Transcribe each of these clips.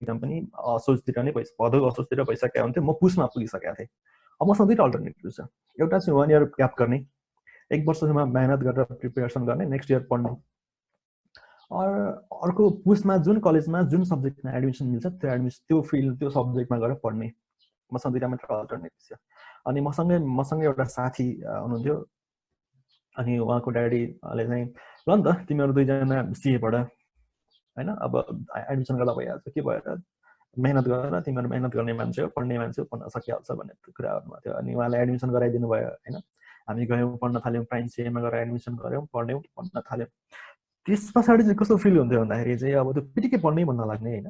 Exam पनि असोजतिर नै भदौ असोजतिर भइसकेको हुन्थ्यो, म पुसमा पुगिसकेको थिएँ। अब मसँग दुईवटा अल्टरनेटिभ छ। एउटा चाहिँ 1 इयर ग्याप गर्ने, 1 वर्षसम्म मेहनत गरेर प्रिपेरेसन गर्ने, नेक्स्ट इयर पढ्ने। अर्को पुसमा जुन कलेजमा जुन सब्जेक्टमा एडमिसन मिल्छ त्यो फिल्ड त्यो सब्जेक्टमा गएर पढ्ने। मसँग दुईवटा मात्र अल्टरनेटिभ छ। अनि मसँग एउटा साथी हुनुहुन्थ्यो, अनि उहाँको ड्याडीले चाहिँ ल नि त तिमीहरू दुईजना सिए पढ होइन, अब एडमिसन गर्दा भइहाल्छ, के भएर मेहनत गरेर तिमीहरू मेहनत गर्ने मान्छे हो, पढ्ने मान्छे हो, पढ्न सकिहाल्छ भन्ने कुरा गर्नुभएको थियो। अनि उहाँले एडमिसन गराइदिनु भयो होइन। हामी गयौँ, पढ्न थाल्यौँ, प्राइम सिएमा गएर एडमिसन गऱ्यौँ, पढ्यौँ, पढ्न थाल्यौँ। त्यस पछाडि चाहिँ कस्तो फिल हुन्थ्यो भन्दाखेरि चाहिँ अब त्यो पिटिकै पढ्नै मन नलाग्ने होइन।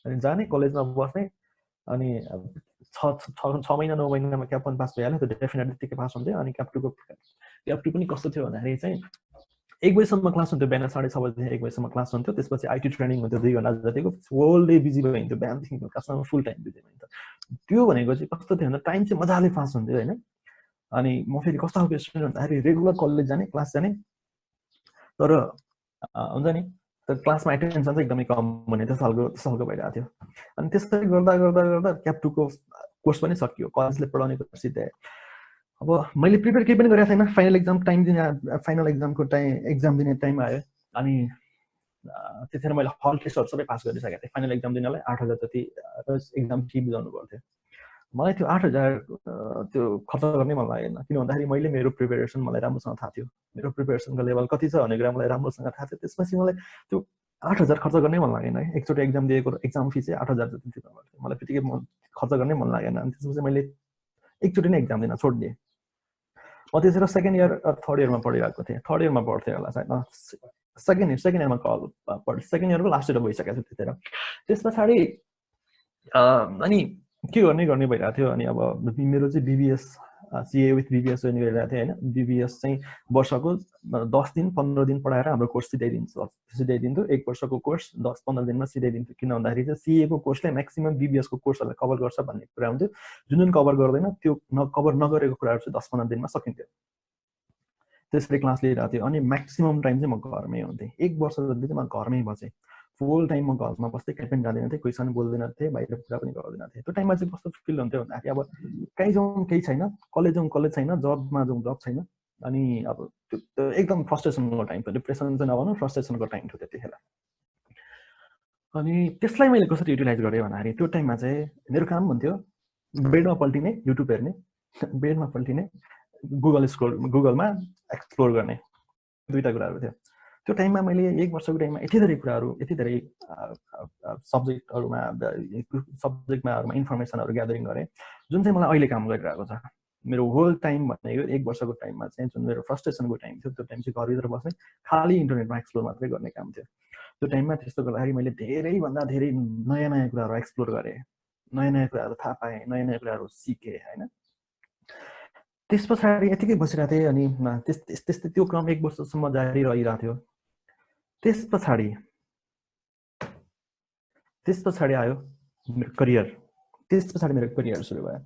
अनि जाने कलेजमा बस्ने, अनि 6 महिना 9 महिनामा क्याप 1 पास भइहाल्यो, त्यो डेफिनेटली त्यतिकै पास हुन्थ्यो। अनि क्याप 2 पनि कस्तो थियो भन्दाखेरि चाहिँ 1 बजीसम्म क्लास हुन्थ्यो, बिहान 6:30 बजीदेखि 1 बजीसम्म क्लास हुन्थ्यो। त्यसपछि आइटी ट्रेनिङ हुन्थ्यो 2 घन्टा जतिको, होल डे बिजी भइन्थ्यो, बिहानदेखि बेलुकासम्म फुल टाइम बिजी भइन्थ्यो। त्यो भनेको चाहिँ कस्तो थियो भन्दा टाइम चाहिँ मजाले पास हुन्थ्यो होइन। अनि म फेरि कस्तो खालको स्टुडेन्ट भन्दाखेरि रेगुलर कलेज जाने, क्लास जाने, तर हुन्छ नि तर क्लासमा एटेन्सन चाहिँ एकदमै कम हुने, त्यस्तो खालको भइरहेको थियो। अनि त्यसरी गर्दा गर्दा गर्दा क्याप 2 को कोर्स पनि सकियो, कलेजले पढाउने कोर्स सिधै। अब मैले प्रिपेयर केही पनि गरेको छैन, फाइनल एक्जाम दिने टाइम आयो। अनि त्यतिखेर मैले हल टेस्टहरू सबै पास गरिसकेको थिएँ। फाइनल एक्जाम दिनलाई 8,000 जति एक्जाम फी बुझाउनु पर्थ्यो। मलाई त्यो 8,000 त्यो खर्च गर्ने मन लागेन, किन भन्दाखेरि मैले मेरो प्रिपेरेसन मलाई राम्रोसँग थाहा थियो, मेरो प्रिपेरेसनको लेभल कति छ भन्ने कुरा मलाई राम्रोसँग थाहा थियो। त्यसपछि मलाई त्यो 8,000 खर्च गर्नै मन लागेन है। एकचोटि एक्जाम दिएको एक्जाम फी चाहिँ 8,000 जति तिर्नु पर्थ्यो, मलाई त्यतिकै खर्च गर्नै मन लागेन। अनि त्यसपछि मैले एकचोटि नै एक्जाम दिन छोडिदिएँ। म त्यसरी सेकेन्ड इयर थर्ड इयरमा पढिरहेको थिएँ, थर्ड इयरमा पढ्थेँ होला सायद, सेकेन्ड इयरमा सेकेन्ड इयरको लास्ट इयर भइसकेको थियो त्यतिखेर। त्यस पछाडि अनि के गर्ने भइरहेको थियो। अनि अब मेरो चाहिँ बिबिएस सिए विथ बिबिएस जोइन गरिरहेको थिएँ होइन। बिबिएस चाहिँ वर्षको 10 दिन 15 दिन पढाएर हाम्रो कोर्स सिधाइदिन्थ्यो। 1 वर्षको कोर्स 10-15 दिनमा सिधाइदिन्थ्यो। किन भन्दाखेरि चाहिँ सिएको कोर्सले म्याक्सिमम् बिबिएसको कोर्सहरूलाई कभर गर्छ भन्ने कुरा हुन्थ्यो। जुन कभर गर्दैन त्यो कभर नगरेको कुराहरू चाहिँ 10-15 दिनमा सकिन्थ्यो। त्यसरी क्लास लिइरहेको थियो। अनि म्याक्सिमम् टाइम चाहिँ म घरमै हुन्थेँ। 1 वर्ष जति चाहिँ म घरमै बसेँ, फुल टाइम म घरमा बस्थेँ, कहीँ पनि जाँदैन थिएँ, कोहीसँग बोल्दैन थिएँ, बाहिर कुरा पनि गर्दैन थिएँ। त्यो टाइममा चाहिँ कस्तो फिल हुन्थ्यो भन्दाखेरि अब कहीँ जाउँ केही छैन, कलेज जाउँ कलेज छैन, जबमा जाउँ जब छैन। अनि अब त्यो एकदम फ्रस्ट्रेसनको टाइम थियो, डिप्रेसन चाहिँ नभनौँ, फ्रस्ट्रेसनको टाइम थियो त्यतिखेर। अनि त्यसलाई मैले कसरी युटिलाइज गरेँ भन्दाखेरि त्यो टाइममा चाहिँ मेरो काम हुन्थ्यो बेडमा पल्टिने, युट्युब हेर्ने, बेडमा पल्टिने, गुगलमा एक्सप्लोर गर्ने, दुईवटा कुराहरू थियो। त्यो टाइममा मैले 1 वर्षको टाइममा यति धेरै कुराहरू, यति धेरै सब्जेक्टमा इन्फर्मेसनहरू ग्यादरिङ गरेँ जुन चाहिँ मलाई अहिले काम गरिरहेको छ। मेरो होल टाइम भनेको 1 वर्षको टाइममा चाहिँ जुन मेरो फ्रस्ट्रेसनको टाइम थियो, त्यो टाइम चाहिँ घरभित्र बस्ने, खालि इन्टरनेटमा एक्सप्लोर मात्रै गर्ने काम थियो। त्यो टाइममा त्यस्तो गर्दाखेरि मैले धेरैभन्दा धेरै नयाँ कुराहरू एक्सप्लोर गरेँ, नयाँ कुराहरू थाहा पाएँ, नयाँ कुराहरू सिकेँ होइन। त्यस पछाडि यतिकै बसिरहेको थिएँ। अनि त्यस्तै त्यो क्रम 1 वर्षसम्म जारी रहिरहेको थियो। त्यस पछाडि आयो मेरो करियर। त्यस पछाडि मेरो करियर सुरु भयो।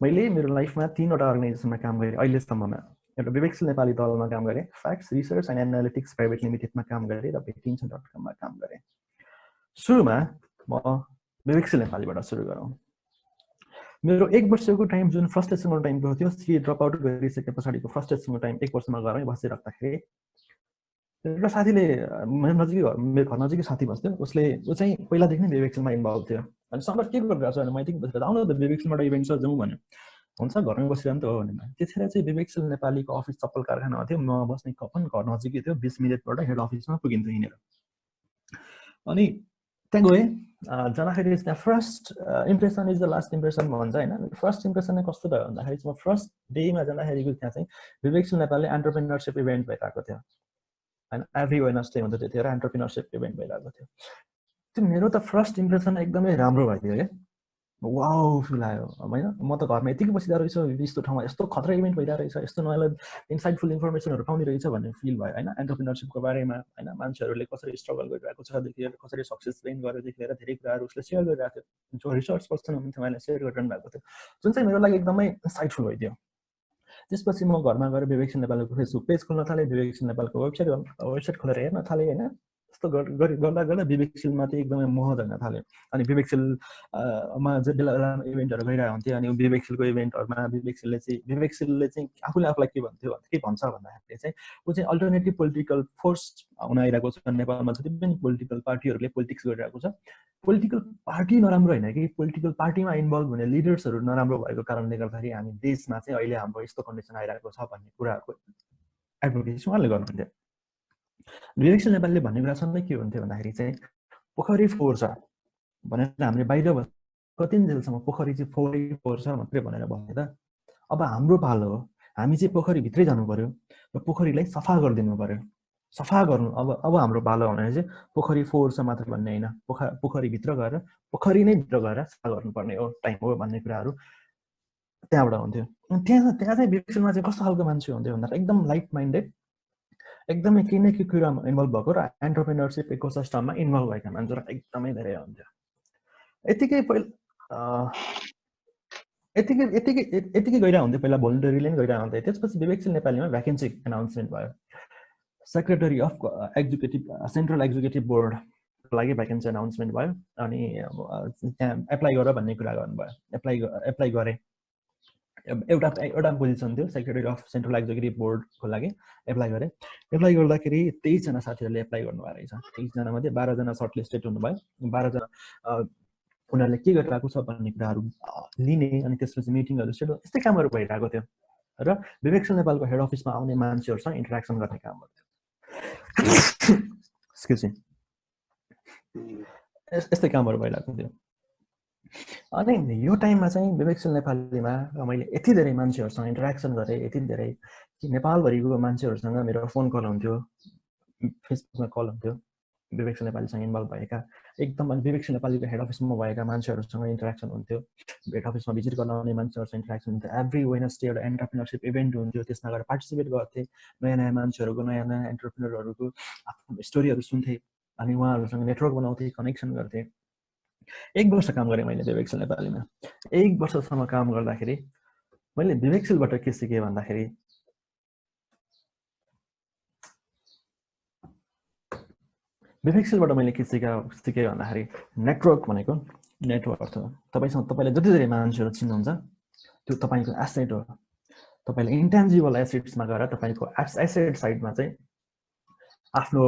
मैले मेरो लाइफमा 3वटा अर्गनाइजेसनमा काम गरेँ अहिलेसम्ममा। एउटा विवेकशील नेपाली दलमा काम गरेँ, facts research and analytics private लिमिटेडमा काम गरेँ र भेटिन्छ.com काम गरेँ। सुरुमा म विवेकशील नेपालीबाट सुरु गरौँ। मेरो 1 वर्षको टाइम जुन फ्रस्ट्रेसनको टाइम थियो, सिए ड्रप आउट गरिसके पछाडिको फ्रस्ट्रेसनको टाइम 1 वर्षमा घरमै बसिराख्दाखेरि एउटा साथीले मेरो घर नजिकै साथी बस्थ्यो, ऊ चाहिँ पहिलादेखि नै विवेकशीलमा इन्भल्भ थियो। अनि सर के गरिरहेको छ भने मैले बसेर आउनु त विवेकशीलबाट इभेन्ट छ जाउँ भन्यो। हुन्छ घरमै बसिरहनु त हो भने। त्यतिखेर चाहिँ विवेकशील नेपालीको अफिस चप्पल कारखानामा थियो, म बस्ने पनि घर नजिकै थियो, 20 मिनटबाट हेड अफिसमा पुगिन्थ्यो हिँडेर। अनि त्यहाँ गएँ, जाँदाखेरि त्यहाँ first impression is the last impression भन्छ होइन। फर्स्ट इम्प्रेसन नै कस्तो भयो भन्दाखेरि चाहिँ म फर्स्ट डेमा जाँदाखेरिको त्यहाँ चाहिँ विवेकशील नेपालले एन्टरप्रेन्योरसिप इभेन्ट भइरहेको थियो होइन। एभ्री वेडनेसडे हुन्छ त्यतिखेर एन्टरप्रेन्योरसिप इभेन्ट भइरहेको थियो। त्यो मेरो त फर्स्ट इम्प्रेसन एकदमै राम्रो भयो क्या, वाउ फिल आयो होइन। म त घरमा यतिकै बसिरहेको रहेछ, यस्तो ठाउँमा यस्तो खतरा इभेन्ट भइरहेको रहेछ, यस्तो नयाँ इन्साइटफुल इन्फर्मेसनहरू पाउने रहेछ भन्ने फिल भयो होइन। एन्टरप्रेन्योरसिपको बारेमा होइन, मान्छेहरूले कसरी स्ट्रगल गरिरहेको छ देखेर, कसरी सक्सेस गेन गरेर देखेर धेरै कुराहरू उसले सेयर गरिरहेको थियो। जो रिसर्च पर्सन हुनुहुन्थ्यो उहाँले सेयर गरिरहनु भएको थियो, जुन चाहिँ मेरो लागि एकदमै इन्साइटफुल भइदियो। त्यसपछि म घरमा गएर विवेकशील नेपालको फेसबुक पेज खोल्न थालेँ, विवेकशील नेपालको वेबसाइट खोलेर हेर्न थालेँ होइन। त्यस्तो गर्दा गर्दा विवेकशीलमा चाहिँ एकदमै मोह जान थाल्यो। अनि विवेकशीलमा चाहिँ बेला बेलामा इभेन्टहरू गइरहेको हुन्थ्यो। अनि विवेकशीलको इभेन्टहरूमा विवेकशीलले चाहिँ आफूले आफूलाई के भन्छ भन्दाखेरि चाहिँ ऊ चाहिँ अल्टरनेटिभ पोलिटिकल फोर्स हुन आइरहेको छ। नेपालमा जति पनि पोलिटिकल पार्टीहरूले पोलिटिक्स गरिरहेको छ, पोलिटिकल पार्टी नराम्रो होइन कि पोलिटिकल पार्टीमा इन्भल्भ हुने लिडर्सहरू नराम्रो भएको कारणले गर्दाखेरि हामी देशमा चाहिँ अहिले हाम्रो यस्तो कन्डिसन आइरहेको छ भन्ने कुराहरूको एडभोकेसी उहाँले गर्नुहुन्थ्यो। विवेकशील नेपालले भन्ने कुरा सधैँ के हुन्थ्यो भन्दाखेरि चाहिँ पोखरी फोहोर छ भनेर हामीले बाहिर कतिन्जेलसम्म पोखरी चाहिँ फोहोर छ मात्रै भनेर भन्यो त। अब हाम्रो पालो हो, हामी चाहिँ पोखरीभित्रै जानु पर्यो र पोखरीलाई सफा गरिदिनु पर्यो। सफा गर्नु अब हाम्रो पालो भने चाहिँ पोखरी फोहोर छ मात्र भन्ने होइन, पोखरीभित्र गएर पोखरी नै भित्र गएर सफा गर्नुपर्ने हो, टाइम हो भन्ने कुराहरू त्यहाँबाट हुन्थ्यो। त्यहाँ चाहिँ विवेकशीलमा चाहिँ कस्तो खालको मान्छे हुन्थ्यो भन्दा एकदम लाइट माइन्डेड, एकदमै केही न केही कुरामा इन्भल्भ भएको र एन्टरप्रेनरसिप इकोसिस्टममा इन्भल्भ भएका मान्छेहरू एकदमै धेरै हुन्थ्यो। यतिकै गइरहेको हुन्थ्यो। पहिला भोलिन्टरीले पनि गइरहेको हुन्थ्यो। त्यसपछि विवेकशील नेपालीमा भ्याकेन्सी एनाउन्समेन्ट भयो। सेक्रेटरी अफ सेन्ट्रल एक्जिक्युटिभ बोर्डको लागि भ्याकेन्सी एनाउन्समेन्ट भयो। अनि त्यहाँ एप्लाई गर भन्ने कुरा गर्नुभयो। एप्लाई गरेँ। एउटा पोजिसन थियो सेक्रेटरी अफ सेन्ट्रल एक्जिक्युटिभ बोर्डको लागि एप्लाई गरेँ। एप्लाई गर्दाखेरि 23 जना साथीहरूले एप्लाई गर्नुभएको रहेछ। 23 जना मध्ये 12 जना सर्टलिस्टेड हुनुभयो। 12 जना उनीहरूले के गरिरहेको छ भन्ने कुराहरू लिने अनि त्यसपछि मिटिङहरू सेड्युल यस्तै कामहरू भइरहेको थियो र विवेकशील नेपालको हेड अफिसमा आउने मान्छेहरूसँग इन्टरेक्सन गर्ने काम गर्थ्यो। एक्सक्युज मी, यस्तै कामहरू भइरहेको थियो। अनि यो टाइममा चाहिँ विवेकशील नेपालीमा मैले यति धेरै मान्छेहरूसँग इन्टरेक्सन गरेँ, यति धेरै कि नेपालभरिको मान्छेहरूसँग मेरो फोन कल हुन्थ्यो, फेसबुकमा कल हुन्थ्यो विवेकशील नेपालीसँग इन्भल्भ भएका। एकदम विवेकशील नेपालीको हेड अफिसमा भएका मान्छेहरूसँग इन्टरेक्सन हुन्थ्यो, हेड अफिसमा भिजिट गर्न आउने मान्छेहरूसँग इन्टरेक्सन हुन्थ्यो। एभ्री वेडनेसडे एउटा एन्टरप्रेनरसिप इभेन्ट हुन्थ्यो, त्यसमा गएर पार्टिसिपेट गर्थेँ। नयाँ नयाँ मान्छेहरूको, नयाँ नयाँ एन्टरप्रेनरहरूको आफ्नो स्टोरीहरू सुन्थेँ अनि उहाँहरूसँग नेटवर्क बनाउँथेँ, कनेक्सन गर्थेँ। 1 वर्ष काम गरेँ मैले विवेकशील नेपालीमा। 1 वर्षसम्म काम गर्दाखेरि मैले विवेकशीलबाट के सिकेँ भन्दाखेरि विवेकशीलबाट मैले के सिकेँ भन्दाखेरि नेटवर्क भनेको नेटवर्क हो। तपाईँले जति धेरै मान्छेहरू चिन्नुहुन्छ त्यो तपाईँको एसेट हो। तपाईँले इन्टेन्जिबल एसेट्समा गएर तपाईँको एसेट साइडमा चाहिँ आफ्नो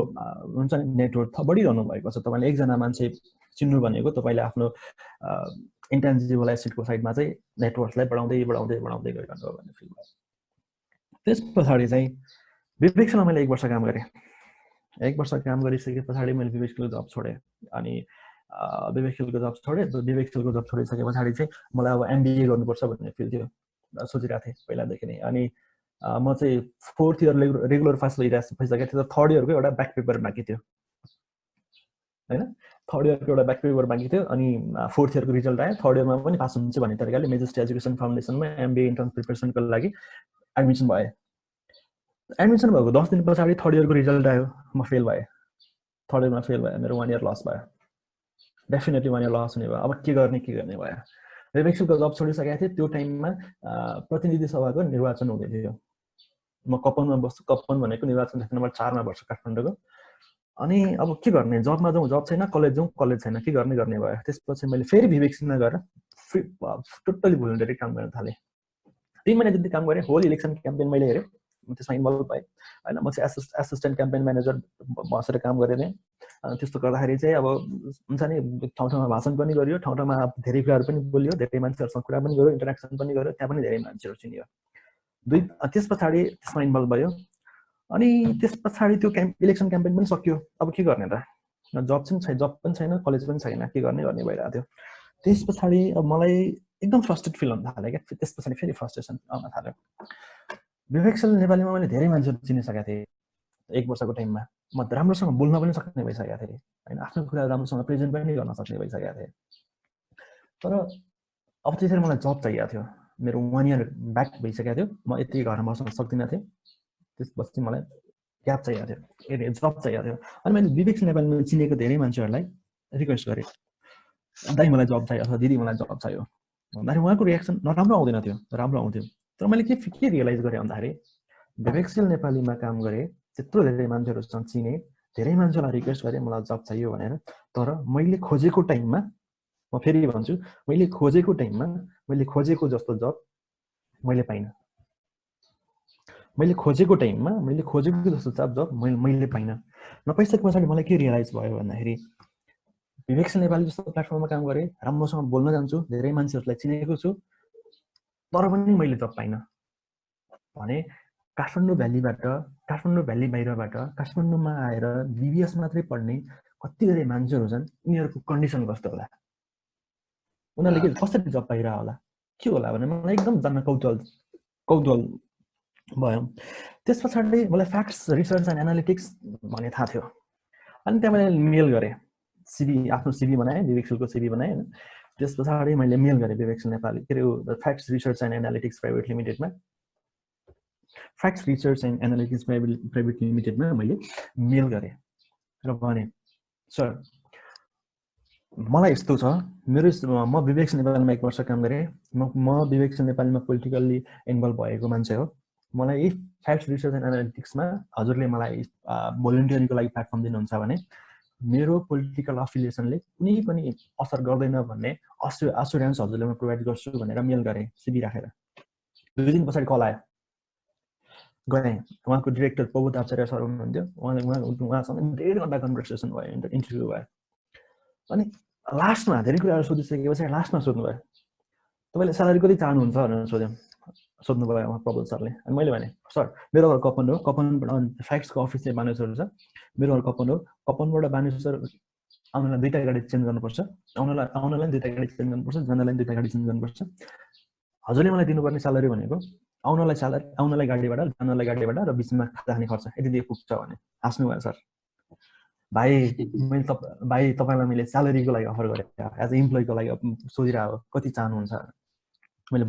हुन्छ नि नेटवर्क बढिरहनु भएको छ। तपाईँले एकजना मान्छे चिन्नु भनेको तपाईँले आफ्नो इन्टेन्जिबल एसेटको साइडमा चाहिँ नेटवर्कलाई बढाउँदै गइरहनु हो भन्ने फिल भयो। त्यस पछाडि चाहिँ विवेकशीलमा मैले 1 वर्ष काम गरेँ। 1 वर्ष काम गरिसके पछाडि मैले विवेकशीलको जब छोडेँ। अनि विवेकशीलको जब छोडिसके पछाडि चाहिँ मलाई अब MBA गर्नुपर्छ भन्ने फिल थियो, सोचिरहेको थिएँ पहिलादेखि नै। अनि म चाहिँ 4th इयर रेगुलर पास भइसकेको थियो। 3rd इयरको एउटा ब्याक पेपर बाँकी थियो होइन, 3rd इयरको एउटा ब्याक पेपर बाँकी थियो। अनि 4th इयरको रिजल्ट आयो। 3rd इयरमा पनि पास हुन्छ भन्ने तरिकाले मेजेस्टी एजुकेसन फाउन्डेसनमा MBA इन्ट्रान्स प्रिपरेसनको लागि एडमिसन भएँ। एडमिसन भएको 10 दिन पछाडि 3rd इयरको रिजल्ट आयो। म फेल भएँ। 3rd इयरमा फेल भएँ। मेरो 1 इयर लस भयो। डेफिनेटली 1 इयर लस हुने भयो। अब के गर्ने भयो। विवेकशीलको जब छोडिसकेको थिएँ। त्यो टाइममा प्रतिनिधि सभाको निर्वाचन हुँदै थियो। म कपनमा बस्छु। कपन भनेको निर्वाचन क्षेत्र नम्बर 4 मा पर्छ काठमाडौँको। अनि अब के गर्ने, जबमा जाउँ जब छैन, कलेज जाउँ कलेज छैन, के गर्ने भयो। त्यसपछि मैले फेरि विवेकशीलमा गएर टोटली भोलिन्टरी काम गर्न थालेँ। 3 महिना जति काम गरेँ। होल इलेक्सन क्याम्पेन मैले हेरेँ, म त्यसमा इन्भल्भ भएँ होइन। म चाहिँ एसिस्टेन्ट क्याम्पेन म्यानेजर बसेर काम गरेँ। त्यस्तो गर्दाखेरि चाहिँ अब हुन्छ नि ठाउँ ठाउँमा भाषण पनि गरियो, ठाउँ ठाउँमा धेरै कुराहरू पनि बोलियो, धेरै मान्छेहरूसँग कुरा पनि गर्यो, इन्टरेक्सन पनि गर्यो, त्यहाँ पनि धेरै मान्छेहरू चिनियो। त्यस पछाडि त्यसमा इन्भल्भ भयो। अनि त्यस पछाडि त्यो इलेक्सन क्याम्पेन पनि सक्यो। अब के गर्ने त, जब पनि छैन, कलेज पनि छैन, के गर्ने भइरहेको थियो। त्यस पछाडि अब मलाई एकदम फ्रस्ट्रेट फिल हुन थाल्यो क्या। त्यस पछाडि फेरि फ्रस्ट्रेसन आउन थाल्यो। विवेकशील नेपालीमा मैले धेरै मान्छेहरू चिनिसकेको थिएँ 1 वर्षको टाइममा। म राम्रोसँग बोल्न पनि सक्ने भइसकेको थिएँ होइन, आफ्नो कुरा राम्रोसँग प्रेजेन्ट पनि गर्न सक्ने भइसकेको थिएँ। तर अब त्यसरी मलाई जब चाहिएको थियो। मेरो 1 इयर ब्याक भइसकेको थियो। म यति घरमा बस्न सक्दिनँ थिएँ। त्यसपछि मलाई ग्याप चाहिएको थियो, जब चाहिएको थियो। अनि मैले विवेकशील नेपालीमा चिनेको धेरै मान्छेहरूलाई रिक्वेस्ट गरेँ, दाइ मलाई जब चाहिएको छ, दिदी मलाई जब चाहियो भन्दाखेरि उहाँको रियाक्सन नराम्रो आउँदैन थियो, राम्रो आउँथ्यो। तर मैले के रियलाइज गरेँ भन्दाखेरि विवेकशील नेपालीमा काम गरेँ, त्यत्रो धेरै मान्छेहरूसँग चिने, धेरै मान्छेलाई रिक्वेस्ट गरेँ मलाई जब चाहियो भनेर, तर मैले खोजेको टाइममा, म फेरि भन्छु, मैले खोजेको टाइममा मैले खोजेको जस्तो जब मैले पाइनँ। मैले खोजेको टाइममा मैले खोजेको जस्तो जब मैले पाइनँ। नपाइसके पछाडि मलाई के रियलाइज भयो भन्दाखेरि विवेकशील नेपाली जस्तो प्लेटफर्ममा काम गरेँ, राम्रोसँग बोल्न जान्छु, धेरै मान्छेहरूलाई चिनेको छु, तर पनि मैले जब पाइनँ भने काठमाडौँ भ्याली बाहिरबाट काठमाडौँमा आएर बिबिएस मात्रै पढ्ने कति धेरै मान्छेहरू छन्, उनीहरूको कन्डिसन कस्तो होला, उनीहरूले के कसरी जब पाइरह होला, के होला भने मलाई एकदम जान्न कौतूहल भयो। त्यस पछाडि मलाई फ्याक्ट्स रिसर्च एन्ड एनालिटिक्स भन्ने थाहा थियो। अनि त्यहाँ मैले मेल गरेँ, आफ्नो सिभी बनाएँ, विवेकशीलको सिभी बनाएँ होइन। त्यस पछाडि मैले मेल गरेँ विवेकशील नेपाली के अरे facts research and analytics private लिमिटेडमा, मैले मेल गरेँ र भने सर मलाई यस्तो छ, म विवेकशील नेपालीमा 1 वर्ष काम गरेँ, म विवेकशील नेपालीमा पोलिटिकल्ली इन्भल्भ भएको मान्छे हो, मलाई यही फ्याक्ट्स रिसर्च एन्ड एनालिटिक्समा हजुरले मलाई भोलिन्टियरिङको लागि प्लेटफर्म दिनुहुन्छ भने मेरो पोलिटिकल अफिलिएसनले कुनै पनि असर गर्दैन भन्ने एस्युरेन्स हजुरले म प्रोभाइड गर्छु भनेर मेल गरेँ सिभी राखेर। 2 दिन पछाडि कल आयो, गएँ, उहाँको डिरेक्टर प्रबोध आचार्य सर हुनुहुन्थ्यो, उहाँसँग 1.5 घन्टा कन्भर्सेसन भयो, इन्टरभ्यू भयो। अनि लास्टमा धेरै कुराहरू सोधिसकेपछि लास्टमा सोध्नुभयो तपाईँले स्यालेरी कति चाहनुहुन्छ भनेर सोध्नुभयो उहाँ प्रबोध सरले। अनि मैले भने सर मेरो घर कपन हो, कपनबाट फ्याक्ट्सको अफिस चाहिँ बानेश्वर छ, मेरो घर कपन हो, कपनबाट बानेश्वर आउनलाई 2टा गाडी चेन्ज गर्नुपर्छ, आउनलाई 2टा गाडी चेन्ज गर्नुपर्छ, जानलाई 2टा गाडी चेन्ज गर्नुपर्छ, हजुरले मलाई दिनुपर्ने स्यालेरी भनेको आउनलाई गाडीबाट, जानलाई गाडीबाट र बिचमा खाने खर्च यति दिए पुग्छ भने हाँस्नु भयो सर। भाइ तपाईँलाई मैले स्यालेरीको लागि अफर गरेँ, एज अ इम्प्लोइको लागि सोधिरहेको कति चाहनुहुन्छ। मैले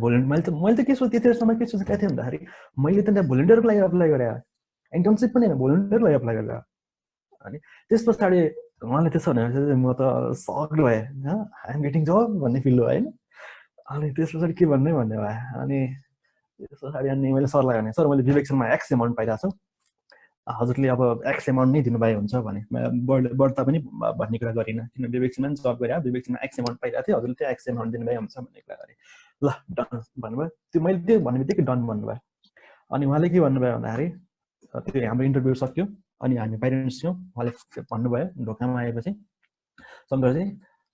त के सोचेँ त्यतिसम्म के सोचेको थिएँ भन्दाखेरि मैले त त्यहाँ भोलिन्टियरको लागि अप्लाई गरेँ, इन्टर्नसिप पनि होइन भोलिन्टियरको लागि अप्लाई गरेर। अनि त्यस पछाडि उहाँले त्यसो भनेपछि म त सक भएँ, आइएम गेटिङ जब भन्ने फिल भयो होइन। अनि त्यस पछाडि के भन्ने भन्ने भयो। अनि त्यस पछाडि अनि मैले सरलाई भने सर मैले विवेकशीलमा एक्स एमाउन्ट पाइरहेको छु, हजुरले अब एक्स एमाउन्ट नै दिनुभए हुन्छ भने बढ्ता पनि भन्ने कुरा गरिनँ, किन विवेकशीलमा पनि जब गरेँ, विवेकशीलमा एक्स एमाउन्ट पाइरहेको थियो, हजुरले त्यो एक्स एमाउन्ट दिनुभए हुन्छ भन्ने कुरा गरेँ। ल डन भन्नुभयो, त्यो मैले त्यो भन्ने बित्तिकै डन भन्नुभयो। अनि उहाँले के भन्नुभयो भन्दाखेरि त्यो हाम्रो इन्टरभ्यू सक्यो, अनि हामी प्यारेन्ट्स थियौँ, उहाँले भन्नुभयो ढोकामा आएपछि शङ्करजी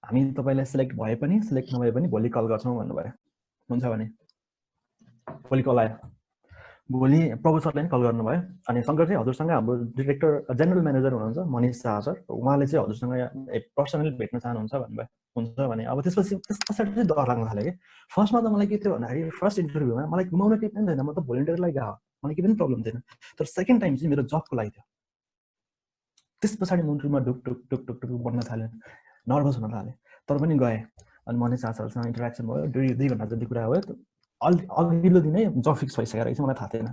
हामी तपाईँलाई सिलेक्ट भए पनि सिलेक्ट नभए पनि भोलि कल गर्छौँ भन्नुभयो। हुन्छ भने भोलि कल आयो, भोलि प्रभु सरले पनि कल गर्नुभयो। अनि शङ्कर चाहिँ हजुरसँग हाम्रो डिरेक्टर जेनरल म्यानेजर हुनुहुन्छ मनिष शाह सर, उहाँले चाहिँ हजुरसँग पर्सनली भेट्न चाहनुहुन्छ भन्नुभयो। हुन्छ भने अब त्यस पछाडि चाहिँ डर लाग्न थाल्यो कि फर्स्टमा त मलाई के थियो भन्दाखेरि फर्स्ट इन्टरभ्यूमा मलाई घुमाउनु केही पनि थिएन, म त भोलिन्टियरलाई गएको, मलाई केही पनि प्रब्लम थिएन। तर सेकेन्ड टाइम चाहिँ मेरो जबको लागि थियो। त्यस पछाडि मुन्टुमा ढुक ढुक ढुक ढुक ढुक बढ्न थाल्यो, नर्भस हुन थालेँ, तर पनि गएँ। अनि मनिष शाह सरसँग इन्टरेक्सन भयो, 2 घन्टा जति कुरा भयो। अघिल्लो दिनै जब फिक्स भइसकेको रहेछ, मलाई थाहा थिएन।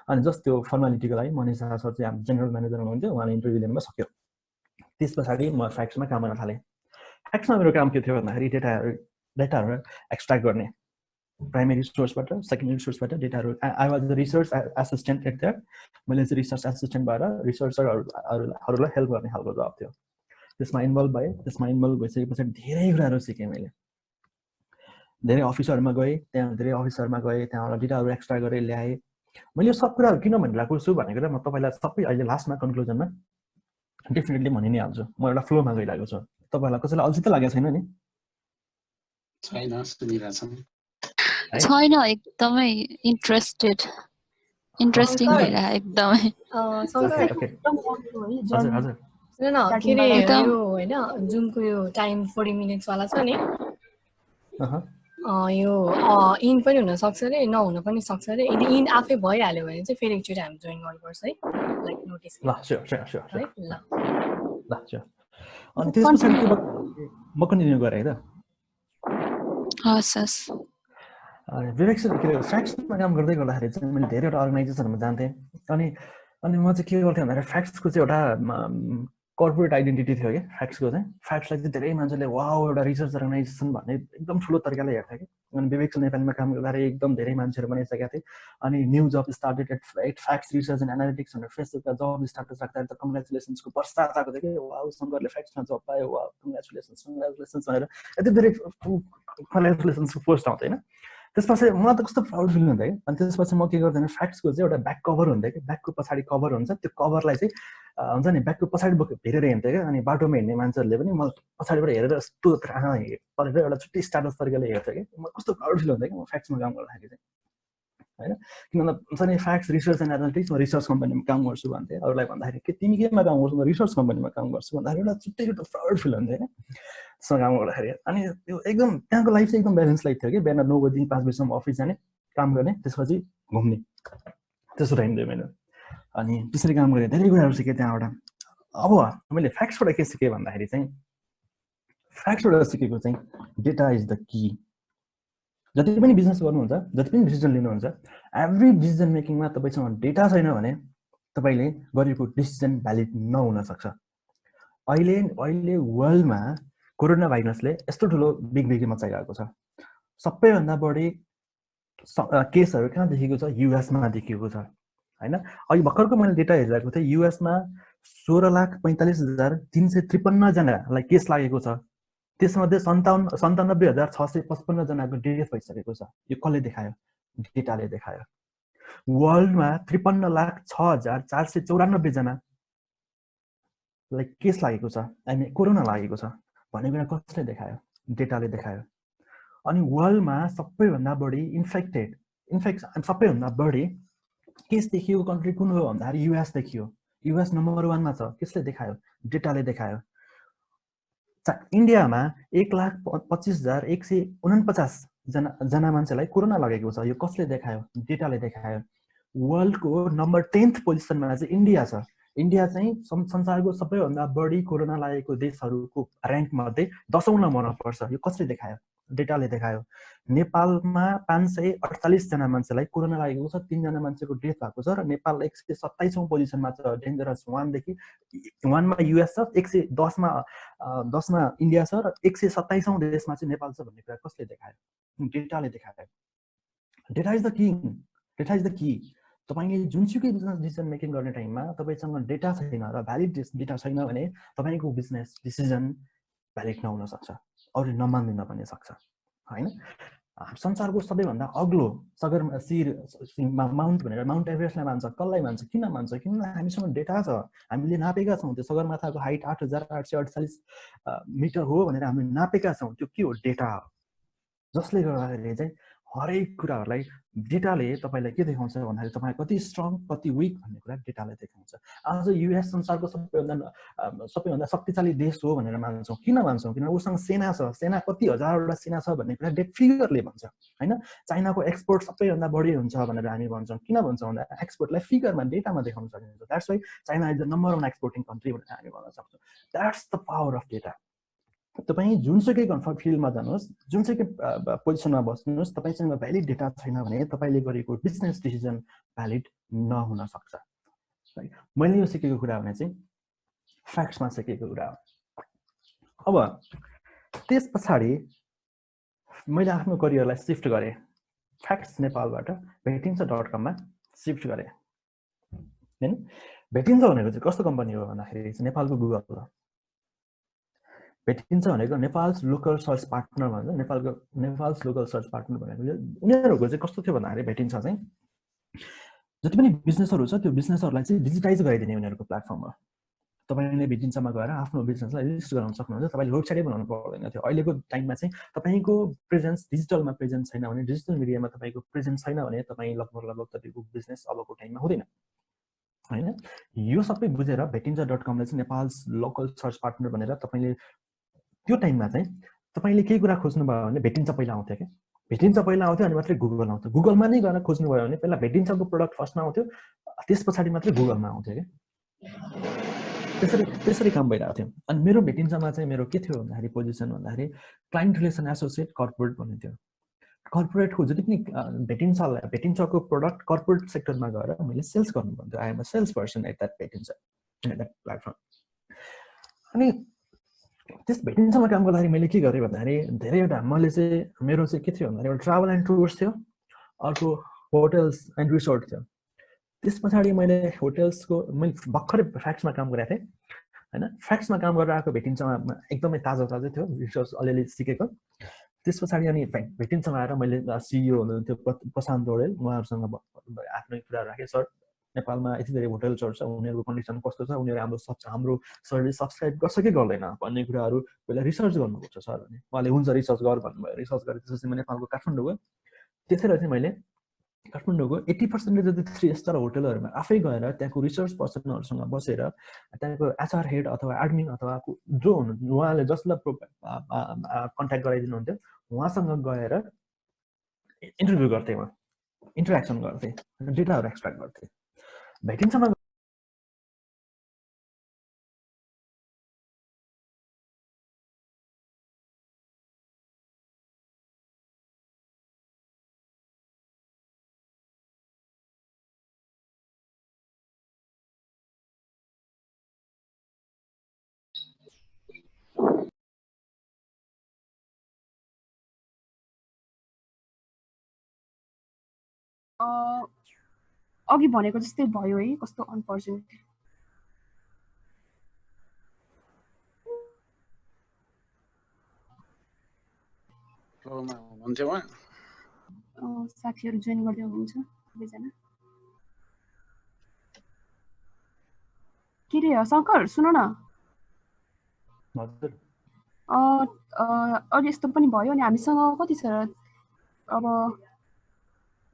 अनि जस्ट त्यो फर्मालिटीको लागि मनिष शाह सर चाहिँ जेनरल म्यानेजर हुनुहुन्थ्यो, उहाँले इन्टरभ्यू लिनुमा सक्यो। त्यस पछाडि म फ्याक्ट्समा काम गर्न थालेँ। फ्याक्ट्समा मेरो काम के थियो भन्दाखेरि डेटाहरू एक्सट्र्याक्ट गर्ने, प्राइमेरी सोर्सबाट सेकेन्डरी सोर्सबाट डेटाहरू। I was the research assistant at that, मैले चाहिँ रिसर्च एसिस्टेन्ट भएर रिसर्चरहरूलाई हेल्प गर्ने खालको जब थियो। त्यसमा इन्भल्भ भएँ। त्यसमा इन्भल्भ भइसके पछाडि धेरै कुराहरू सिकेँ मैले। धेरै अफिसहरूमा गएँ, त्यहाँबाट डेटाहरू एक्सट्रा गरेर ल्याएँ। मैले यो सब कुराहरू किन भनिरहेको छु भनेको त म तपाईँलाई सबै अहिले लास्टमा कन्क्लुजनमा डेफिनेटली भनि नै हाल्छु। म एउटा फ्लोमा गइरहेको छु। तपाईँहरूलाई कसैलाई अल्छी त लागेको छैन नि? छैन, सुनिरहेछौँ। छैन, एकदमै इन्ट्रेस्टिङ भइरहेको एकदमै। हजुर सुन न, के अरे यो होइन जुमको यो टाइम 40 मिनट्स वाला छ नि, यो इन पनि हुनसक्छ अरे नहुन पनि सक्छ अरे। यदि इन आफै भइहाल्यो भने चाहिँ फेरि एकचोटि हामी जोइन गर्नुपर्छ है, लाइक नोटिस। ल स्योर। अनि त्यस पछाडि के भयो म कन्टिन्यू गरेँ है त। हस्। विवेकशील के अरे फ्याक्ट्समा काम गर्दै गर्दाखेरि चाहिँ मैले धेरैवटा अर्गनाइजेसनहरूमा जान्थेँ। अनि म चाहिँ के गर्थेँ भन्दाखेरि फ्याक्ट्सको चाहिँ एउटा कर्पोरेट आइडेन्टिटी थियो कि फ्याक्ट्सको चाहिँ फ्याक्ट्सलाई चाहिँ धेरै मान्छेले वाउ एउटा रिसर्च अर्गनाइजेसन भन्ने एकदम ठुलो तरिकाले हेर्थे कि अनि विवेक नेपालीमा काम गर्दाखेरि एकदम धेरै मान्छेहरू बनाइसकेका थिए अनि न्यू जब started at Facts research and Analytics भनेर फेसबुकमा जब स्टार्ट राख्दाखेरि त कङ्ग्रेचुलेसन्सको वर्षात आएको थियो कि वाउ शङ्करले फ्याक्ट्समा जब पायो वाउ कङ्ग्रेचुलेसन्स भनेर यति धेरै कङ्ग्रेचुलेसन्सको पोस्ट आउँथ्यो होइन त्यसपछि मलाई त कस्तो प्राउड फिल हुन्थ्यो कि अनि त्यसपछि म के गर्दैन फ्याक्ट्सको चाहिँ एउटा ब्याक कभर हुन्थ्यो कि ब्याकको पछाडि कभर हुन्छ त्यो कभरलाई चाहिँ हुन्छ नि ब्याकको पछाडि हेरेर हिँड्थ्यो क्या अनि बाटोमा हिँड्ने मान्छेहरूले पनि म पछाडिबाट हेरेर यस्तो परेर एउटा छुट्टै स्टाटस तरिकाले हेर्थ्यो कि म कस्तो प्राउड फिल हुन्थ्यो कि म फ्याक्ट्समा काम गर्दाखेरि चाहिँ होइन किन भन्दा हुन्छ नि फ्याक्ट्स रिसर्च एन्ड एनालिटिक्स म रिसर्च कम्पनीमा काम गर्छु भन्थेँ अरूलाई भन्दाखेरि के तिमी केमा काम गर्छु म रिसर्च कम्पनीमा काम गर्छु भन्दाखेरि एउटा छुट्टै एउटा प्राउड फिल हुन्थ्यो होइन त्यसमा काम गर्दाखेरि अनि त्यो एकदम त्यहाँको लाइफ चाहिँ एकदम ब्यालेन्स लाइफ थियो कि बिहान 9 बजी 5 बजीसम्म अफिस जाने काम गर्ने त्यसपछि घुम्ने त्यसो टाइम थियो मेरो अनि त्यसरी काम गरेँ धेरै कुराहरू सिकेँ त्यहाँबाट अब मैले फ्याक्ट्सबाट के सिकेँ भन्दाखेरि चाहिँ फ्याक्ट्सबाट सिकेको चाहिँ डेटा इज द की जति पनि बिजनेस गर्नुहुन्छ जति पनि डिसिजन लिनुहुन्छ एभ्री डिसिजन मेकिङमा तपाईँसँग डेटा छैन भने तपाईँले गरेको डिसिजन भ्यालिड नहुन सक्छ अहिले वर्ल्डमा कोरोना भाइरसले यस्तो ठुलो बिगबिगी मचाइरहेको छ सबैभन्दा बढी केसहरू कहाँ देखिएको छ युएसमा देखिएको छ हैन अहिले भर्खरको मैले डेटा हेरिरहेको थिएँ युएसमा 16,45,353 जनालाई केस लागेको छ त्यसमध्ये 97,655 जनाको डेथ भइसकेको छ यो कसले देखायो डेटाले देखायो वर्ल्डमा 53,06,494 जनालाई केस लागेको छ अनि कोरोना लागेको छ भन्ने कुरा कसले देखायो डेटाले देखायो अनि वर्ल्डमा सबैभन्दा बढी इन्फेक्सन सबैभन्दा बढी केस देखिएको कन्ट्री कुन हो भन्दाखेरि युएस देखियो युएस नम्बर 1 मा छ कसले देखायो डेटाले देखायो इन्डियामा 1,25,149 जना मान्छेलाई कोरोना लागेको छ यो कसले देखायो डेटाले देखायो वर्ल्डको नम्बर 10th पोजिसनमा चाहिँ इन्डिया छ इन्डिया चाहिँ संसारको सबैभन्दा बढी कोरोना लागेको देशहरूको र्याङ्क मध्ये 10औं नम्बरमा पर्छ यो कसले देखायो डेटाले देखायो नेपालमा 548 जना मान्छेलाई कोरोना लागेको छ 3 जना मान्छेको डेथ भएको छ र नेपाल 127औं पोजिसनमा छ डेन्जरस 1 देखि 1 मा युएस छ 110 मा इन्डिया छ र 127औं देशमा चाहिँ नेपाल छ भन्ने कुरा कसले देखायो डेटाले देखायो data is the king data is the की तपाईले जुनसुकै बिजनेस डिसिजन मेकिङ गर्ने टाइममा तपाईसँग डेटा छैन र भ्यालिड डेटा छैन भने तपाईको बिजनेस डिसिजन भ्यालिड नहुन सक्छ अरू नमान्दिन पनि सक्छ हैन संसारको सबैभन्दा अग्लो माउन्ट भनेर माउन्ट एभरेस्टलाई मान्छ कसलाई मान्छ किन मान्छ किनभने हामीसँग डेटा छ हामीले नापेका छौं त्यो सगरमाथाको हाइट 8,848 मिटर हो भनेर हामीले नापेका छौं त्यो के हो डेटा हो जसले गर्दाखेरि चाहिँ हरेक कुराहरुलाई डेटाले तपाईलाई के देखाउँछ भन्दाखेरि तपाई कति स्ट्रङ कति वीक भन्ने कुरा डेटाले देखाउँछ आज युएस संसारको सबैभन्दा शक्तिशाली देश हो भनेर मान्छौं किन मान्छौं किनभने उसँग सेना छ सेना कति हजारवटा सेना छ भन्ने कुरा डेट फिगरले भन्छ हैन चाइनाको एक्सपोर्ट सबैभन्दा बढी हुन्छ भनेर हामी भन्छौं किन भन्छौं भन्दा एक्सपोर्टलाई फिगरमा डेटामा देखाउन सकिन्छ that's why China is the number 1 exporting country भनेर हामी भन्न सक्छौं that's the power of data तपाई जुनसुकै फिल्डमा जानुहोस् जुनसुकै पोजिसनमा बस्नुहोस् तपाईसँग भ्यालिड डेटा छैन भने तपाईले गरेको बिजनेस डिसिजन भ्यालिड नहुन सक्छ मैले यो सिकेको कुरा भने चाहिँ फ्याक्ट्समा सिकेको कुरा हो अब त्यसपछि मैले आफ्नो करियरलाई शिफ्ट गरे फ्याक्ट्स नेपालबाट भेटिन्छ.com मा शिफ्ट गरे हैन भेटिन्छ भनेको चाहिँ कस्तो कम्पनी हो भन्दाखेरि चाहिँ नेपालको गुगल हो भेटिन्छ भनेको नेपालस लोकल सर्च पार्टनर भन्छ नेपालस लोकल सर्च पार्टनर भनेको उनीहरुको चाहिँ कस्तो थियो भन्दाखेरि भेटिन्छ चाहिँ जति पनि बिजनेसहरु छ त्यो बिजनेसहरुलाई चाहिँ डिजिटाइज गराइदिने उनीहरुको प्लेटफर्म हो तपाईले भेटिन्छमा गएर आफ्नो बिजनेसलाई रेजिस्टर गराउन सक्नुहुन्छ तपाईले वेबसाइटै बनाउनु पर्दैन थियो अहिलेको टाइममा चाहिँ तपाईको प्रेजेन्स डिजिटलमा प्रेजेन्स छैन भने डिजिटल मिडियामा तपाईको प्रेजेन्स छैन भने तपाई लगभग तपाईको बिजनेस अबको टाइममा हुँदैन हैन यो सबै बुझेर भेटिन्छ.com ले चाहिँ नेपालस लोकल सर्च पार्टनर भनेर तपाईले त्यो टाइममा चाहिँ तपाईले के कुरा खोज्नु भयो भने भेटिन्छ पहिला आउँथ्यो के भेटिन्छ पहिला आउँथ्यो अनि मात्रै गुगल आउँथ्यो गुगलमा नै गएर खोज्नु भयो भने पहिला भेटिन्छको प्रोडक्ट फर्स्टमा आउँथ्यो त्यसपछि मात्रै गुगलमा आउँथ्यो के त्यसरी काम भइरहेको थियो अनि मेरो भेटिन्छमा चाहिँ मेरो के थियो भन्दाखेरि पोजिसन भन्दाखेरि क्लाइन्ट रिलेसन एसोसिएट कर्पोरेट भन्ने थियो कर्पोरेटको जति पनि भेटिन्छको प्रोडक्ट कर्पोरेट सेक्टरमा गएर मैले सेल्स गर्नु भन्थ्यो I am a sales person at that भेटिन्छ एट दैट प्लेटफर्म अनि त्यस भेटिन्छमा काम गर्दाखेरि मैले के गरेँ भन्दाखेरि धेरैवटा मैले चाहिँ मेरो चाहिँ के थियो भन्दाखेरि एउटा ट्राभल एन्ड टुर्स थियो, अर्को होटल्स एन्ड रिसोर्ट थियो। त्यस पछाडि मैले होटल्सको मैले भर्खरै फ्याक्ट्समा काम गरेको थिएँ होइन। फ्याक्ट्समा काम गरेर आएको भेटिन्छमा एकदमै ताजा थियो, रिसर्च अलिअलि सिकेको। त्यस पछाडि अनि भेटिन्छमा आएर मैले सिइओ हुनुहुन्थ्यो प्रशान्त दौडेल, उहाँहरूसँग आफ्नै कुरा राखेँ। सर, नेपालमा यति धेरै होटल्सहरू छ, उनीहरूको कन्डिसन कस्तो छ, उनीहरू हाम्रो सर्भिस सब्सक्राइब गर्छ कि गर्दैन भन्ने कुराहरू पहिला रिसर्च गर्नुपर्छ सर भने। उहाँले हुन्छ रिसर्च गर भन्नुभयो। रिसर्च गरेर त्यसपछि मैले नेपालको काठमाडौँ गएँ। त्यसैले चाहिँ मैले काठमाडौँको 80% जति 3 स्टार होटलहरूमा आफै गएर त्यहाँको रिसर्च पर्सनहरूसँग बसेर त्यहाँको एचआर हेड अथवा एडमिन अथवा जो हुनुहुन्छ उहाँले जसलाई कन्ट्याक्ट गराइदिनुहुन्थ्यो उहाँसँग गएर इन्टरभ्यू गर्थेँ, उहाँ इन्टरेक्सन गर्थेँ, डेटाहरू एक्सट्र्याक्ट गर्थेँ। भेटिन्छमा अघि भनेको जस्तै भयो है, कस्तो अनफर्चुनेट। फ्लोमा हुनुहुन्थ्यो उहाँ? साथीहरू जोइन गर्दै हुनुहुन्छ सबैजना। के रे शङ्कर, सुन न, अहिले यस्तो पनि भयो अनि हामीसँग कति छ अब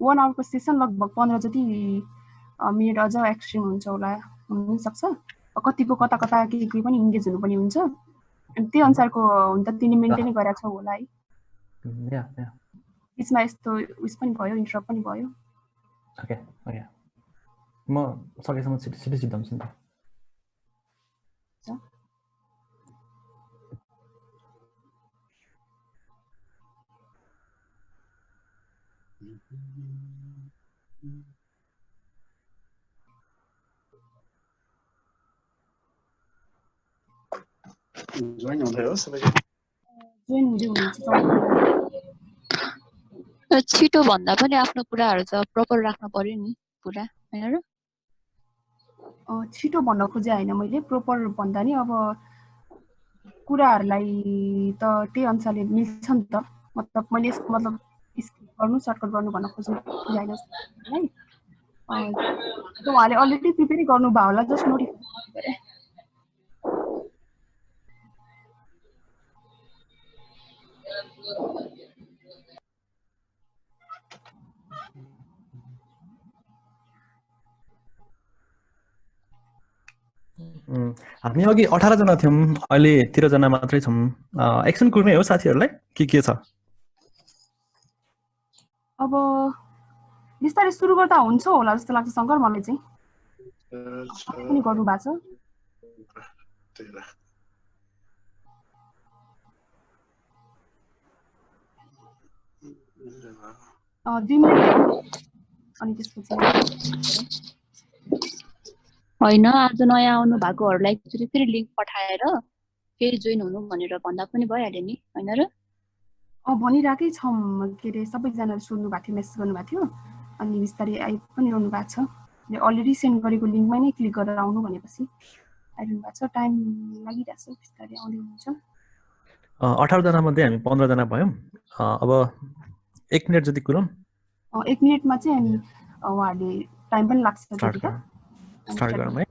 1 आवरको सेसन, लगभग 15 जति मिनट अझ एक्सटेन्ड हुन्छ होला, हुनसक्छ। कतिको कता कता के पनि इन्गेज हुनुपर्ने हुन्छ, अनि त्यही अनुसारको हुन त तिमी मेन्टेनै गरेका छौ होला है। बिचमा यस्तो उस पनि भयो, इन्टरप्ट पनि भयो। ओके म सकेसम्म छिटो सिधाउँछु नि त। जोइन हुँदै हो सबै? जोइन हुँदै हुनुहुन्छ। छिटो भन्दा पनि आफ्नो कुराहरू त प्रपर राख्न पर्यो नि पुरा, हैन र? छिटो भन्न खोजे हैन मैले, प्रपर भन्दा नि अब कुराहरूलाई त त्यही अनुसारले मिल्छ नि त। मतलब मैले मतलब स्किप गर्नु, सर्टकट गर्नु भन्न खोज्नु हैन है। उहाँले अलरेडी प्रिपेयर गर्नुभयो होला, जस्ट नोटिफाई गरे। हामी अघि 18 जना थियौँ, अहिले 13 जना मात्रै छौँ। एक्सन कुर्नै हो साथीहरूलाई के छ? अब बिस्तारै सुरु गर्दा हुन्छ होला जस्तो लाग्छ शङ्कर, मलाई चाहिँ। पनि गर्नु भएको छ। 2 मिनेट अनि त्यसपछि होइन, आज नयाँ आउनु भएकोहरूलाई एकचोटि फेरि लिङ्क पठाएर फेरि जोइन हुनु भनेर भन्दा पनि भइहाल्यो नि, हैन र? भनिरहेकै छौँ, के अरे सबैजनाले सोध्नु भएको थियो, मेसेज गर्नुभएको थियो, अनि बिस्तारै आइ पनि रहनु भएको छ। अलरेडी सेन्ड गरेको लिङ्कमा नै क्लिक गरेर आउनु भनेपछि आइरहनु भएको छ। टाइम लागिरहेछ, बिस्तारै आउँदै हुनुहुन्छ। 18 जना मध्ये हामी 15 जना भयौँ। अब 1 मिनेट जति कुरौँ। 1 मिनेटमा चाहिँ अनि उहाँहरूले टाइम पनि लाग्छ स्टार्ट गरौँ है।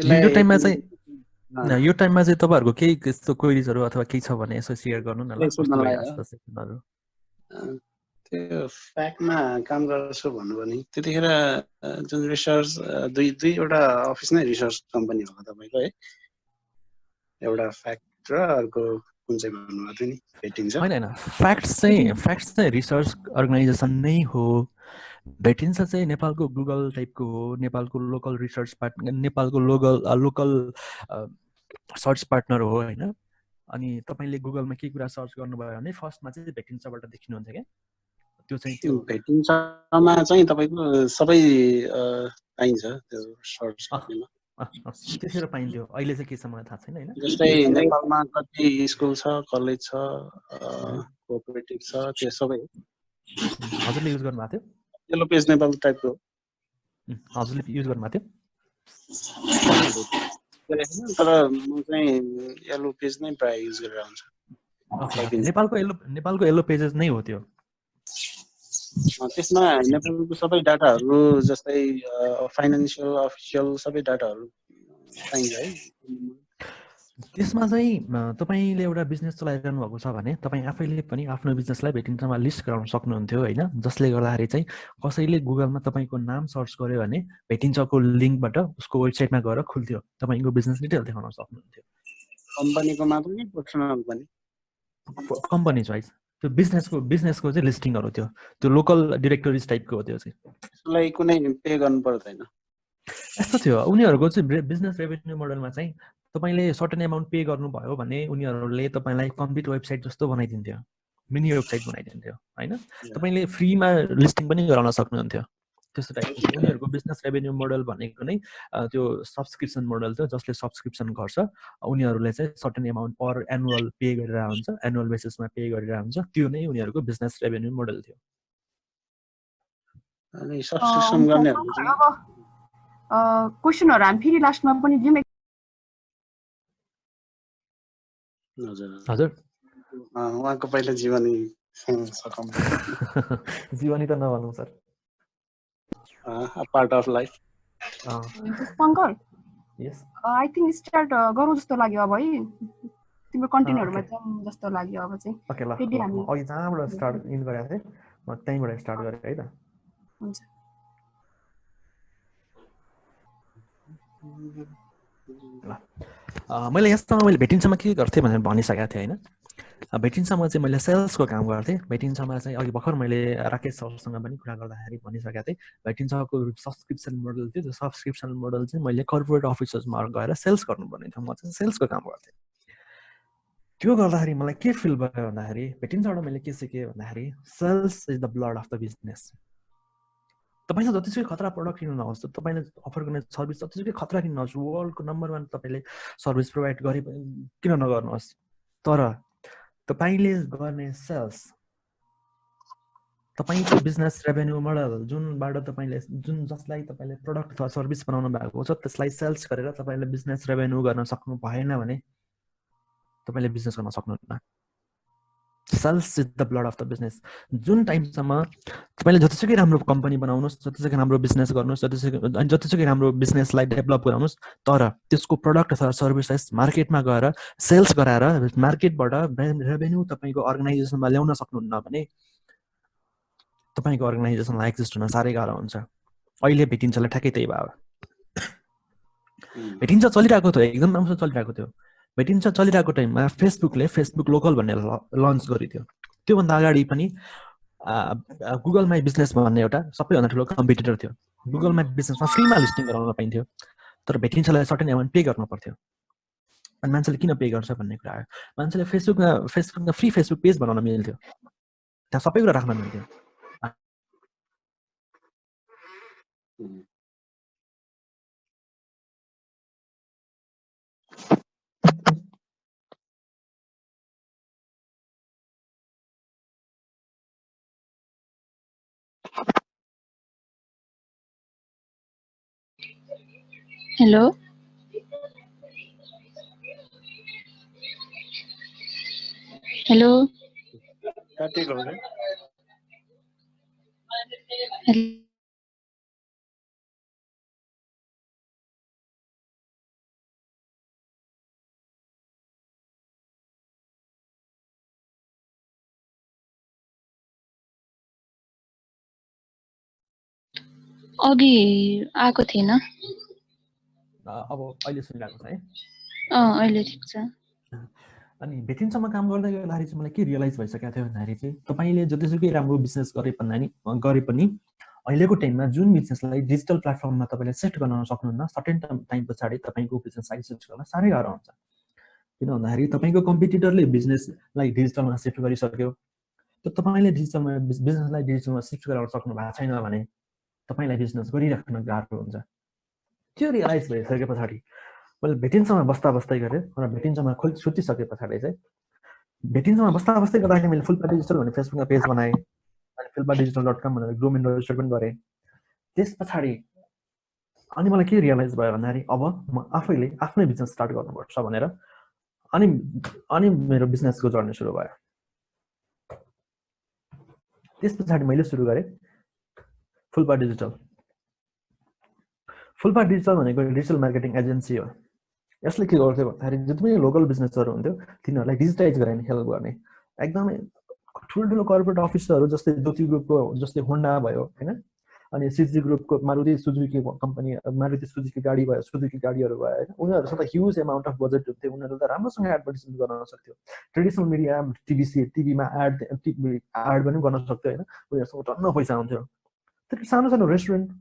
यो टाइममा चाहिँ तपाईँहरूको केही यस्तो क्वेरीजहरू अथवा केही छ भने यसो सेयर गर्नु न ल। त्यो फ्याक्टमा काम गर्छु भन्नुभयो नि, त्यतिखेर जुन रिसर्च दुईवटा अफिस नै रिसर्च कम्पनी होला तपाईँको है? एउटा फ्याक्ट र अर्को कुन चाहिँ भन्नुभएको थियो नि भेटिन्छ होइन होइन फ्याक्ट्स चाहिँ रिसर्च अर्गनाइजेसन नै हो भेटिन्छ चाहिँ नेपालको गुगल टाइपको हो नेपालको लोकल रिसर्च नेपालको लोकल सर्च पार्टनर हो होइन अनि तपाईँले गुगलमा के कुरा सर्च गर्नुभयो भने फर्स्टमा चाहिँ भेटिन्छबाट देखिनुहुन्छ क्या त्यो चाहिँ त्यो भेटिन्छमा चाहिँ तपाईँको सबै पाइन्छ त्यो सर्च गर्नेमा त्यसरी पाइन्थ्यो अहिले चाहिँ के छ मलाई थाहा छैन होइन जस्तै नेपालमा कति स्कुल छ कलेज छ कोअपरेटिभ छ त्यो सबै हजुरले युज गर्नुभएको थियो येलो पेज नेपाल टाइपको हजुरले युज गर्नुभएको थियो तर म चाहिँ येलो पेज नै प्राय युज गरेर आउँछु नेपालको येलो पेजेस नै हो त्यो त्यसमा नेपालको सबै डाटाहरू जस्तै फाइनान्सियल अफिसियल सबै डाटाहरू पाइन्छ है त्यसमा चाहिँ तपाईँले एउटा बिजनेस चलाइरहनु भएको छ भने तपाईँ आफैले पनि आफ्नो बिजनेसलाई भेटिन्छमा लिस्ट गराउन सक्नुहुन्थ्यो होइन जसले गर्दाखेरि चाहिँ कसैले गुगलमा तपाईँको नाम सर्च गर्यो भने भेटिन्छको लिङ्कबाट उसको वेबसाइटमा गएर खुल्थ्यो तपाईँको बिजनेस डिटेल देखाउन सक्नुहुन्थ्यो कम्पनीको मात्र नि पर्सनल पनि कम्पनी चोइस त्यो बिजनेसको चाहिँ लिस्टिङहरू थियो त्यो लोकल डिरेक्टोरिज टाइपको हो त्यो चाहिँ त्यसलाई कुनै पे गर्नु पर्दैन यस्तो थियो उनीहरूको चाहिँ बिजनेस रेभेन्यू मोडलमा चाहिँ तपाईँले सर्टेन एमाउन्ट पे गर्नुभयो भने उनीहरूले तपाईँलाई कम्प्लिट वेबसाइट जस्तो बनाइदिन्थ्यो मिनी वेबसाइट बनाइदिन्थ्यो होइन तपाईँले फ्रीमा लिस्टिङ पनि गराउन सक्नुहुन्थ्यो त्यस्तो टाइपको उनीहरूको बिजनेस रेभेन्यू मोडल भनेको नै त्यो सब्सक्रिप्सन मोडल थियो जसले सब्सक्रिप्सन गर्छ उनीहरूले चाहिँ सर्टेन एमाउन्ट पर एनुअल पे गरेर हुन्छ एनुअल बेसिसमा पे गरेर हुन्छ त्यो नै उनीहरूको बिजनेस रेभेन्यू मोडल थियो अनि सब्सक्रिप्सन गर्नेहरु चाहिँ क्वेशनहरु हामी फेरि लास्टमा पनि दियौँ हजुर उहाँको पहिला जीवनी सकम जीवनी त नभनौँ sir a part of life Pankaj yes I think start गरौँ जस्तो लाग्यो अब है तिम्रो कन्टेन्टहरुमा जाउँ जस्तो लाग्यो अब चाहिँ ओके ल फेरि हामी अघि जहाँबाट स्टार्ट इन गरेको थिएँ म त्यहीँबाट स्टार्ट गरेँ है त हुन्छ मैले यस्तोमा मैले भेटिन्छमा के गर्थेँ भनेर भनिसकेको थिएँ होइन भेटिन्छमा चाहिँ मैले सेल्सको काम गर्थेँ भेटिन्छमा चाहिँ अघि भर्खर मैले राकेश सरसँग पनि कुरा गर्दाखेरि भनिसकेको थिएँ भेटिन्छको सब्सक्रिप्सन मोडल थियो त्यो सब्सक्रिप्सन मोडल चाहिँ मैले कर्पोरेट अफिसर्समा गएर सेल्स गर्नुपर्ने थियो म चाहिँ सेल्सको काम गर्थेँ त्यो गर्दाखेरि मलाई के फिल भयो भन्दाखेरि भेटिन्छबाट मैले के सिकेँ भन्दाखेरि sales is the blood of the business तपाईसँग जतिसुकै खतरा प्रडक्ट किन्नु नहोस् तपाईँले अफर गर्ने सर्भिस जतिसुकै खतरा किन्नु नहोस् वर्ल्डको नम्बर 1 तपाईँले सर्भिस प्रोभाइड गरे किन नगर्नुहोस् तर तपाईले गर्ने सेल्स तपाईको बिजनेस रेभेन्यू मोडल जुनबाट तपाईले जसलाई तपाईले प्रडक्ट अथवा सर्भिस बनाउनु भएको छ त्यसलाई सेल्स गरेर तपाईले बिजनेस रेभेन्यू गर्न सक्नु भएन भने तपाईले बिजनेस गर्न सक्नुहुन्न sales is the blood of the business जुन टाइमसम्म तपाईले जतिसुकै राम्रो कम्पनी बनाउनुस् जतिसुकै राम्रो बिजनेस गर्नुस् जतिसुकै राम्रो बिजनेसलाई डेभलप गराउनुस् तर त्यसको प्रडक्ट अथवा सर्भिसेस मार्केटमा गएर सेल्स गराएर मार्केटबाट रेभेन्यू तपाईको अर्गनाइजेसनमा ल्याउन सक्नुहुन्न भने तपाईको अर्गनाइजेसनलाई एक्जिस्ट हुन साह्रै गाह्रो हुन्छ अहिले भेटिन्छले ठ्याक्कै त्यही भयो भेटिन्छ चलिरहेको थियो एकदम राम्रो चलिरहेको थियो भेटिन्छ चलिरहेको टाइममा फेसबुकले फेसबुक लोकल भन्ने लन्च गरिदियो त्योभन्दा अगाडि पनि गुगल माई बिजनेस भन्ने एउटा सबैभन्दा ठुलो कम्पिटिटर थियो गुगल माई बिजनेसमा फ्रीमा लिस्टिङ गराउन पाइन्थ्यो तर भेटिन्छलाई सर्टेन एमाउन्ट पे गर्नु पर्थ्यो अनि मान्छेले किन पे गर्छ भन्ने कुरा आयो मान्छेले फेसबुकमा फ्री फेसबुक पेज बनाउन मिल्थ्यो त्यहाँ सबै कुरा राख्न मिल्थ्यो हेलो हेलो काटेको हो अघि आएको थिएन अब अहिले सुनिरहेको छ है अहिले ठिक छ अनि भेटिन्छमा काम गर्दै गर्दाखेरि चाहिँ मलाई के रियलाइज भइसकेको थियो भन्दाखेरि चाहिँ तपाईँले जतिसुकै राम्रो बिजनेस गरे पनि अहिलेको टाइममा जुन बिजनेसलाई डिजिटल प्लेटफर्ममा तपाईँले सेट गर्न सक्नुहुन्न सर्टेन टाइम पछाडि तपाईँको बिजनेस एक्जिस्ट गर्न साह्रै गाह्रो हुन्छ। किन भन्दाखेरि तपाईँको कम्पिटिटरले बिजनेसलाई डिजिटलमा सिफ्ट गरिसक्यो, त्यो तपाईँले बिजनेसलाई डिजिटलमा सिफ्ट गराउन सक्नु भएको छैन भने तपाईँलाई बिजनेस गरिराख्न गाह्रो हुन्छ। त्यो रियलाइज भइसके पछाडि मैले भेटिन्छमा बस्दै गरेँ र भेटिन्छमा छुटिसके पछाडि चाहिँ भेटिन्छमा बस्दै गर्दाखेरि मैले फुलपा डिजिटल भन्ने फेसबुकमा पेज बनाएँ अनि fulpadigital.com भनेर डोमेन रेजिस्टर पनि गरेँ। त्यस पछाडि अनि मलाई के रियलाइज भयो भन्दाखेरि अब म आफैले आफ्नै बिजनेस स्टार्ट गर्नुपर्छ भनेर अनि मेरो बिजनेसको जर्नी सुरु भयो। त्यस पछाडि मैले सुरु गरेँ फुलपा डिजिटल। फुलपा डिजिटल भनेको डिजिटल मार्केटिङ एजेन्सी हो। यसले के गर्थ्यो भन्दाखेरि जति पनि लोकल बिजनेसहरू हुन्थ्यो तिनीहरूलाई डिजिटाइज गराउने हेल्प गर्ने। एकदमै ठुल्ठुलो कर्पोरेट अफिसहरू जस्तै ज्योति ग्रुपको जस्तै होन्डा भयो होइन, अनि सिजी ग्रुपको Maruti Suzuki company, Maruti Suzuki गाडी भयो, सुजुकी गाडीहरू भयो होइन, उनीहरूसँग त ह्युज एमाउन्ट अफ बजेट हुन्थ्यो। उनीहरू त राम्रोसँग एडभर्टिजमेन्ट गर्न सक्थ्यो, ट्रेडिसनल मिडिया टिभीमा एड पनि गर्न सक्थ्यो होइन। उनीहरूसँग टन्न पैसा हुन्थ्यो। त्यो सानो सानो रेस्टुरेन्ट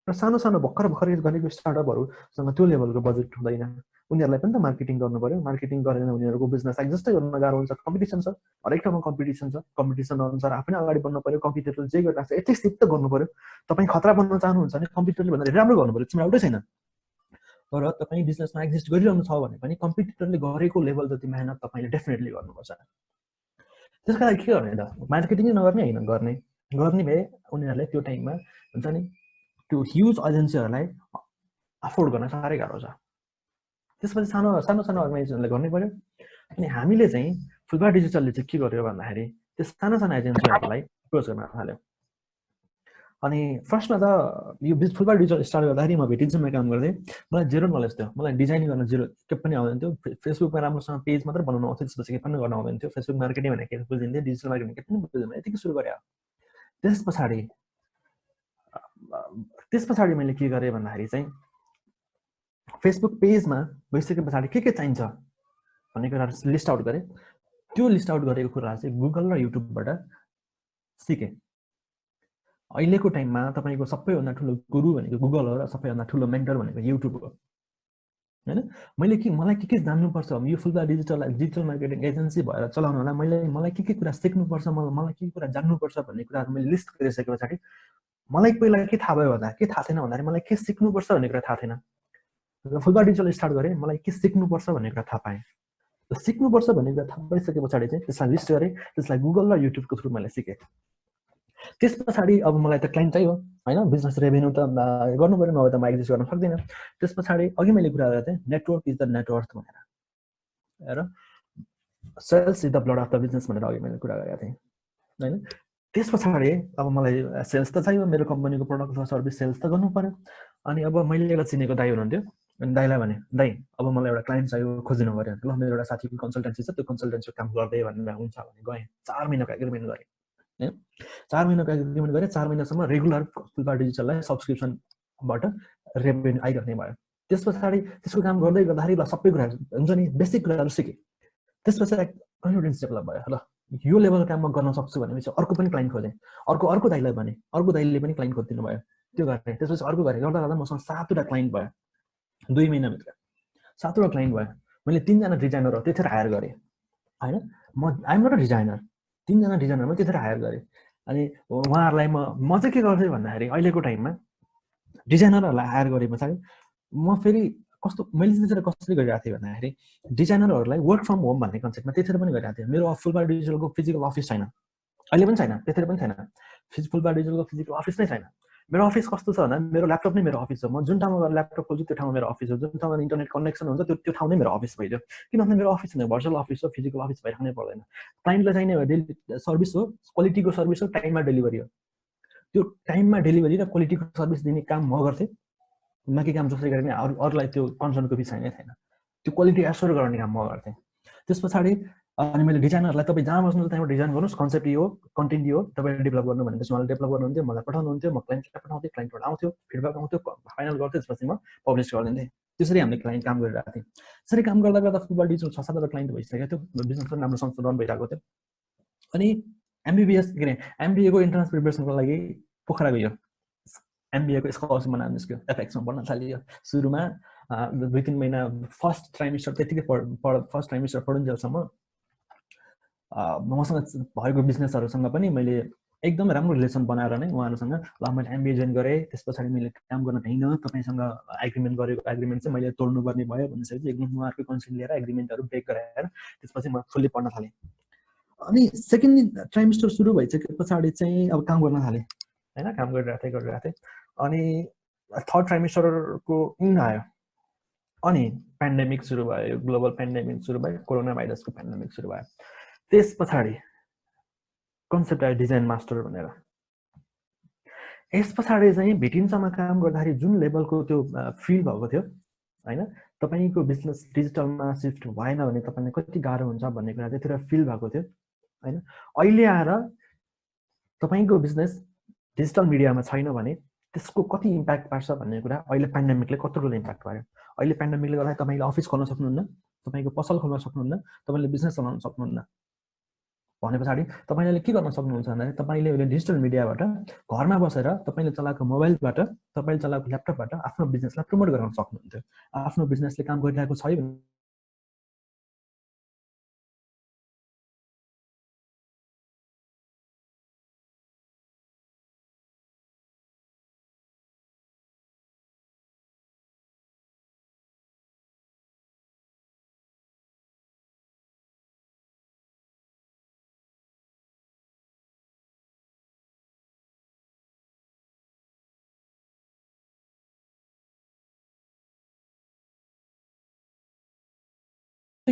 र सानो सानो भर्खर गरेको स्टार्टअपहरूसँग त्यो लेभलको बजेट हुँदैन। उनीहरूलाई पनि त मार्केटिङ गर्नु पर्यो। मार्केटिङ गरेर उनीहरूको बिजनेस एक्जिस्टै गर्न गाह्रो हुन्छ। कम्पिटिसन छ, हरेक ठाउँमा कम्पिटिसन छ। कम्पिटिसन अनुसार आफै अगाडि बढ्नु पर्यो। कम्पिटिटरले जे गरिरहेको छ एटलिस्ट त्यति त गर्नु पर्यो। तपाईँ खतरा बन्न चाहनुहुन्छ भने कम्पिटिटरले भन्दा राम्रो गर्नु पर्यो, तिम्रो एउटै छैन। तर तपाईँ बिजनेसमा एक्जिस्ट गरिरहनु छ भने पनि कम्पिटिटरले गरेको लेभल जति मेहनत तपाईँले डेफिनेटली गर्नुपर्छ। त्यसका लागि के गर्ने त, मार्केटिङै नगर्ने होइन, गर्ने भए उनीहरूले त्यो टाइममा हुन्छ नि त्यो ह्युज एजेन्सीहरूलाई अफोर्ड गर्न साह्रै गाह्रो छ। त्यसपछि सानो अर्गनाइजेसनले गर्नै पर्यो। अनि हामीले चाहिँ फुलपा डिजिटलले चाहिँ के गर्यो भन्दाखेरि त्यो सानो एजेन्सीहरूलाई अप्रोच गर्न थाल्यो। अनि फर्स्टमा त यो फुलपा डिजिटल स्टार्ट गर्दाखेरि म भेटिन्छमा काम गर्थेँ। मलाई जेरो नलेज थियो, मलाई डिजाइनिङ गर्न जेरो के पनि आउँदैन थियो। फेसबुकमा राम्रोसँग पेज मात्र बनाउनु आउँथ्यो, त्यसपछि के पनि गर्न आउँदैन थियो। फेसबुक मार्केटिङ भनेर के बुझिन्थ्यो, डिजिटल मार्केटिङ के पनि बुझ्दैन, यतिकै सुरु गरेँ। त्यस पछाडि मैले के गरेँ भन्दाखेरि चाहिँ फेसबुक पेजमा गइसके पछाडि के चाहिन्छ भन्ने कुराहरू लिस्ट आउट गरेँ। त्यो लिस्ट आउट गरेको कुराहरू चाहिँ गुगल र युट्युबबाट सिकेँ। अहिलेको टाइममा तपाईँको सबैभन्दा ठुलो गुरु भनेको गुगल हो र सबैभन्दा ठुलो मेन्टर भनेको युट्युब हो होइन। मलाई के जान्नुपर्छ, यो फुलपा डिजिटल मार्केटिङ एजेन्सी भएर चलाउनलाई मलाई के कुरा सिक्नुपर्छ, मलाई के कुरा जान्नुपर्छ भन्ने कुराहरू मैले लिस्ट गरिसके पछाडि मलाई पहिला के थाहा भयो के थाहा थिएन भन्दाखेरि मलाई के सिक्नुपर्छ भन्ने कुरा थाहा थिएन। फुलपा डिजिटल स्टार्ट गरेँ, मलाई के सिक्नुपर्छ भन्ने कुरा थाहा पाएँ। सिक्नुपर्छ भन्ने कुरा थाहा पाइसके पछाडि चाहिँ त्यसलाई लिस्ट गरेँ, त्यसलाई गुगल र युट्युबको थ्रु मैले सिकेँ। त्यस पछाडि अब मलाई त क्लाइन्ट चाहियो होइन, बिजनेस रेभेन्यू त गर्नु पर्यो, नभए त म एक्जिस्ट गर्न सक्दिनँ। त्यस पछाडि अघि मैले कुरा गरेको थिएँ नेटवर्क इज द नेटवर्थ भनेर, र sales is the blood of the business भनेर अघि मैले कुरा गरेको थिएँ होइन। त्यस पछाडि अब मलाई सेल्स त चाहियो, मेरो कम्पनीको प्रडक्ट र सर्भिस सेल्स त गर्नु पर्यो। अनि अब मैले एउटा चिनेको दाइ हुनुहुन्थ्यो, अनि दाइलाई भने दाइ अब मलाई एउटा क्लाइन्ट चाहियो, खोजिनु पर्यो। ल मेरो एउटा साथीको कन्सल्टेन्सी छ, त्यो कन्सल्टेन्सीको काम गर्दै भनेर हुन्छ भने गएँ। 4 महिनाको एग्रिमेन्ट गरेँ होइन। 4 महिनाको एग्रिमेन्ट गरेँ। 4 महिनासम्म रेगुलर फुलपा डिजिटललाई सब्सक्रिप्सनबाट रेभेन्यू आइरहने भयो। त्यस पछाडि त्यसको काम गर्दै गर्दाखेरि ल सबै कुराहरू हुन्छ नि बेसिक कुराहरू सिकेँ। त्यस पछाडि कन्फिडेन्स डेभलप भयो। ल यो लेभलको काम म गर्न सक्छु भनेपछि अर्को पनि क्लाइन्ट खोजेँ। अर्को दाइलाई भने अर्को दाइले पनि क्लाइन्ट खोजिदिनु भयो। त्यो गरेँ। त्यसपछि अर्को गरेँ, गर्दा मसँग 7वटा क्लाइन्ट भयो 2 महिनाभित्र। 7वटा क्लाइन्ट भयो। मैले 3जना डिजाइनर त्यतिखेर हायर गरेँ होइन। आइएम नट अ डिजाइनर, 3जना डिजाइनर मैले त्यतिखेर हायर गरेँ। अनि उहाँहरूलाई म चाहिँ के गर्थेँ भन्दाखेरि अहिलेको टाइममा डिजाइनरहरूलाई हायर गरे पछाडि म फेरि मैले त्यतिखेर कसरी गरिरहेको थिएँ भन्दाखेरि डिजाइनरहरूलाई वर्क फ्रम होम भन्ने कन्सेप्टमा त्यतिखेर पनि गरिरहेको थिएँ। मेरो फुलपा डिजिटलको फिजिकल अफिस छैन, अहिले पनि छैन, त्यतिखेर पनि छैन। फुलपा डिजिटलको फिजिकल अफिस नै छैन। मेरो अफिस कस्तो छ भन्दा मेरो ल्यापटप नै मेरो अफिस हो। म जुन ठाउँमा गएर ल्यापटप खोल्छु त्यो ठाउँमा मेरो अफिस हो। जुन ठाउँमा इन्टरनेट कनेक्सन हुन्छ त्यो ठाउँ नै मेरो अफिस भइदियो। किनभने मेरो अफिस हुँदैन, भर्चुअल अफिस हो, फिजिकल अफिस भइराख्नै पर्दैन। क्लाइन्टलाई चाहिने डेली सर्भिस हो, क्वालिटीको सर्भिस हो, टाइममा डेलिभरी हो। त्यो टाइममा डेलिभरी र क्वालिटीको सर्भिस दिने काम म गर्थेँ। बाँकी काम जसरी गरेँ पनि अरूलाई त्यो कन्सर्नको विषय नै थिएन। त्यो क्वालिटी एस्योर गराउने काम म गर्थेँ। त्यस पछाडि अनि मैले डिजाइनरलाई तपाईँ जहाँ बस्नुहुन्छ त्यहाँबाट डिजाइन गर्नुहोस्, कन्सेप्ट यो हो, कन्टेन्ट यो हो, तपाईँले डेभलप गर्नु भनेपछि मलाई डेभलप गर्नुहुन्थ्यो, मलाई पठाउनुहुन्थ्यो, म क्लाइन्टलाई पठाउँथेँ, क्लाइन्टबाट आउँथ्यो, फिडब्याक आउँथ्यो, फाइनल गर्थेँ, त्यसपछि म पब्लिस गरिदिन्थेँ। त्यसरी हामीले क्लाइन्ट काम गरिरहेको थियौँ। त्यसरी काम गर्दा गर्दा फुटबल डिजिटल 6-7 क्लाइन्ट भइसकेको थियो, बिजनेस पनि राम्रोसँग रन भइरहेको थियो। अनि MBBS के अरे MBA को इन्ट्रान्स प्रिपरेसनको लागि पोखरा गयो। MBA को स्कलरसिप बनाउन निस्क्यो, FX मा पढ्न थालियो। सुरुमा 2-3 महिना फर्स्ट ट्राइमेस्टर त्यतिकै फर्स्ट ट्राइमेस्टर पढुन्जेलसम्म मसँग भएको बिजनेसहरुसँग पनि मैले एकदम राम्रो रिलेसन बनाएर नै उहाँहरुसँग ल मैले MBA जोइन गरेँ, त्यसपछि मैले काम गर्न भ्याइन, तपाईसँग एग्रीमेन्ट गरेको एग्रीमेन्ट चाहिँ मैले तोड्नुपर्ने भयो भनिसकेपछि एकदम उहाँहरुको कन्सेन्ट लिएर एग्रीमेन्टहरु ब्रेक गराएर त्यसपछि म फुल्ली पढ्न थालेँ। अनि सेकेन्ड ट्राइमेस्टर सुरु भइसके पछाडी चाहिँ अब काम गर्न थालेँ हैन, काम गरिरहेको थिएँ। अनि थर्ड ट्राइमेस्टरको इन आयो, अनि पेन्डेमिक सुरु भयो, ग्लोबल पेन्डेमिक सुरु भयो, कोरोना भाइरसको पेन्डेमिक सुरु भयो। त्यस पछाडी कन्सेप्ट आयो डिजाइन मास्टर भनेर। यस पछाडी चाहिँ भिटिन्समा काम गर्दाखेरि जुन लेभलको त्यो फिल भएको थियो हैन, तपाईको बिजनेस डिजिटलमा शिफ्ट भएन भने तपाईलाई कति गाह्रो हुन्छ भन्ने कुरा त्यतिर फिल भएको थियो हैन। अहिले आएर तपाईको बिजनेस डिजिटल मिडियामा छैन भने त्यसको कति इम्प्याक्ट पार्छ भन्ने कुरा अहिले पेन्डेमिकले कत्रो ठुलो इम्प्याक्ट पार्यो। अहिले पेन्डेमिकले गर्दा तपाईले अफिस खोल्न सक्नुहुन्न, तपाईको पसल खोल्न सक्नुहुन्न, तपाईले बिजनेस चलाउन सक्नुहुन्न भनेपछि तपाईले के गर्न सक्नुहुन्छ भने तपाईले अहिले डिजिटल मिडियाबाट घरमा बसेर तपाईले चलाएको मोबाइलबाट, तपाईले चलाएको ल्यापटपबाट आफ्नो बिजनेसलाई प्रमोट गर्न सक्नुहुन्थ्यो। आफ्नो बिजनेसले काम गरिरहेको छ भने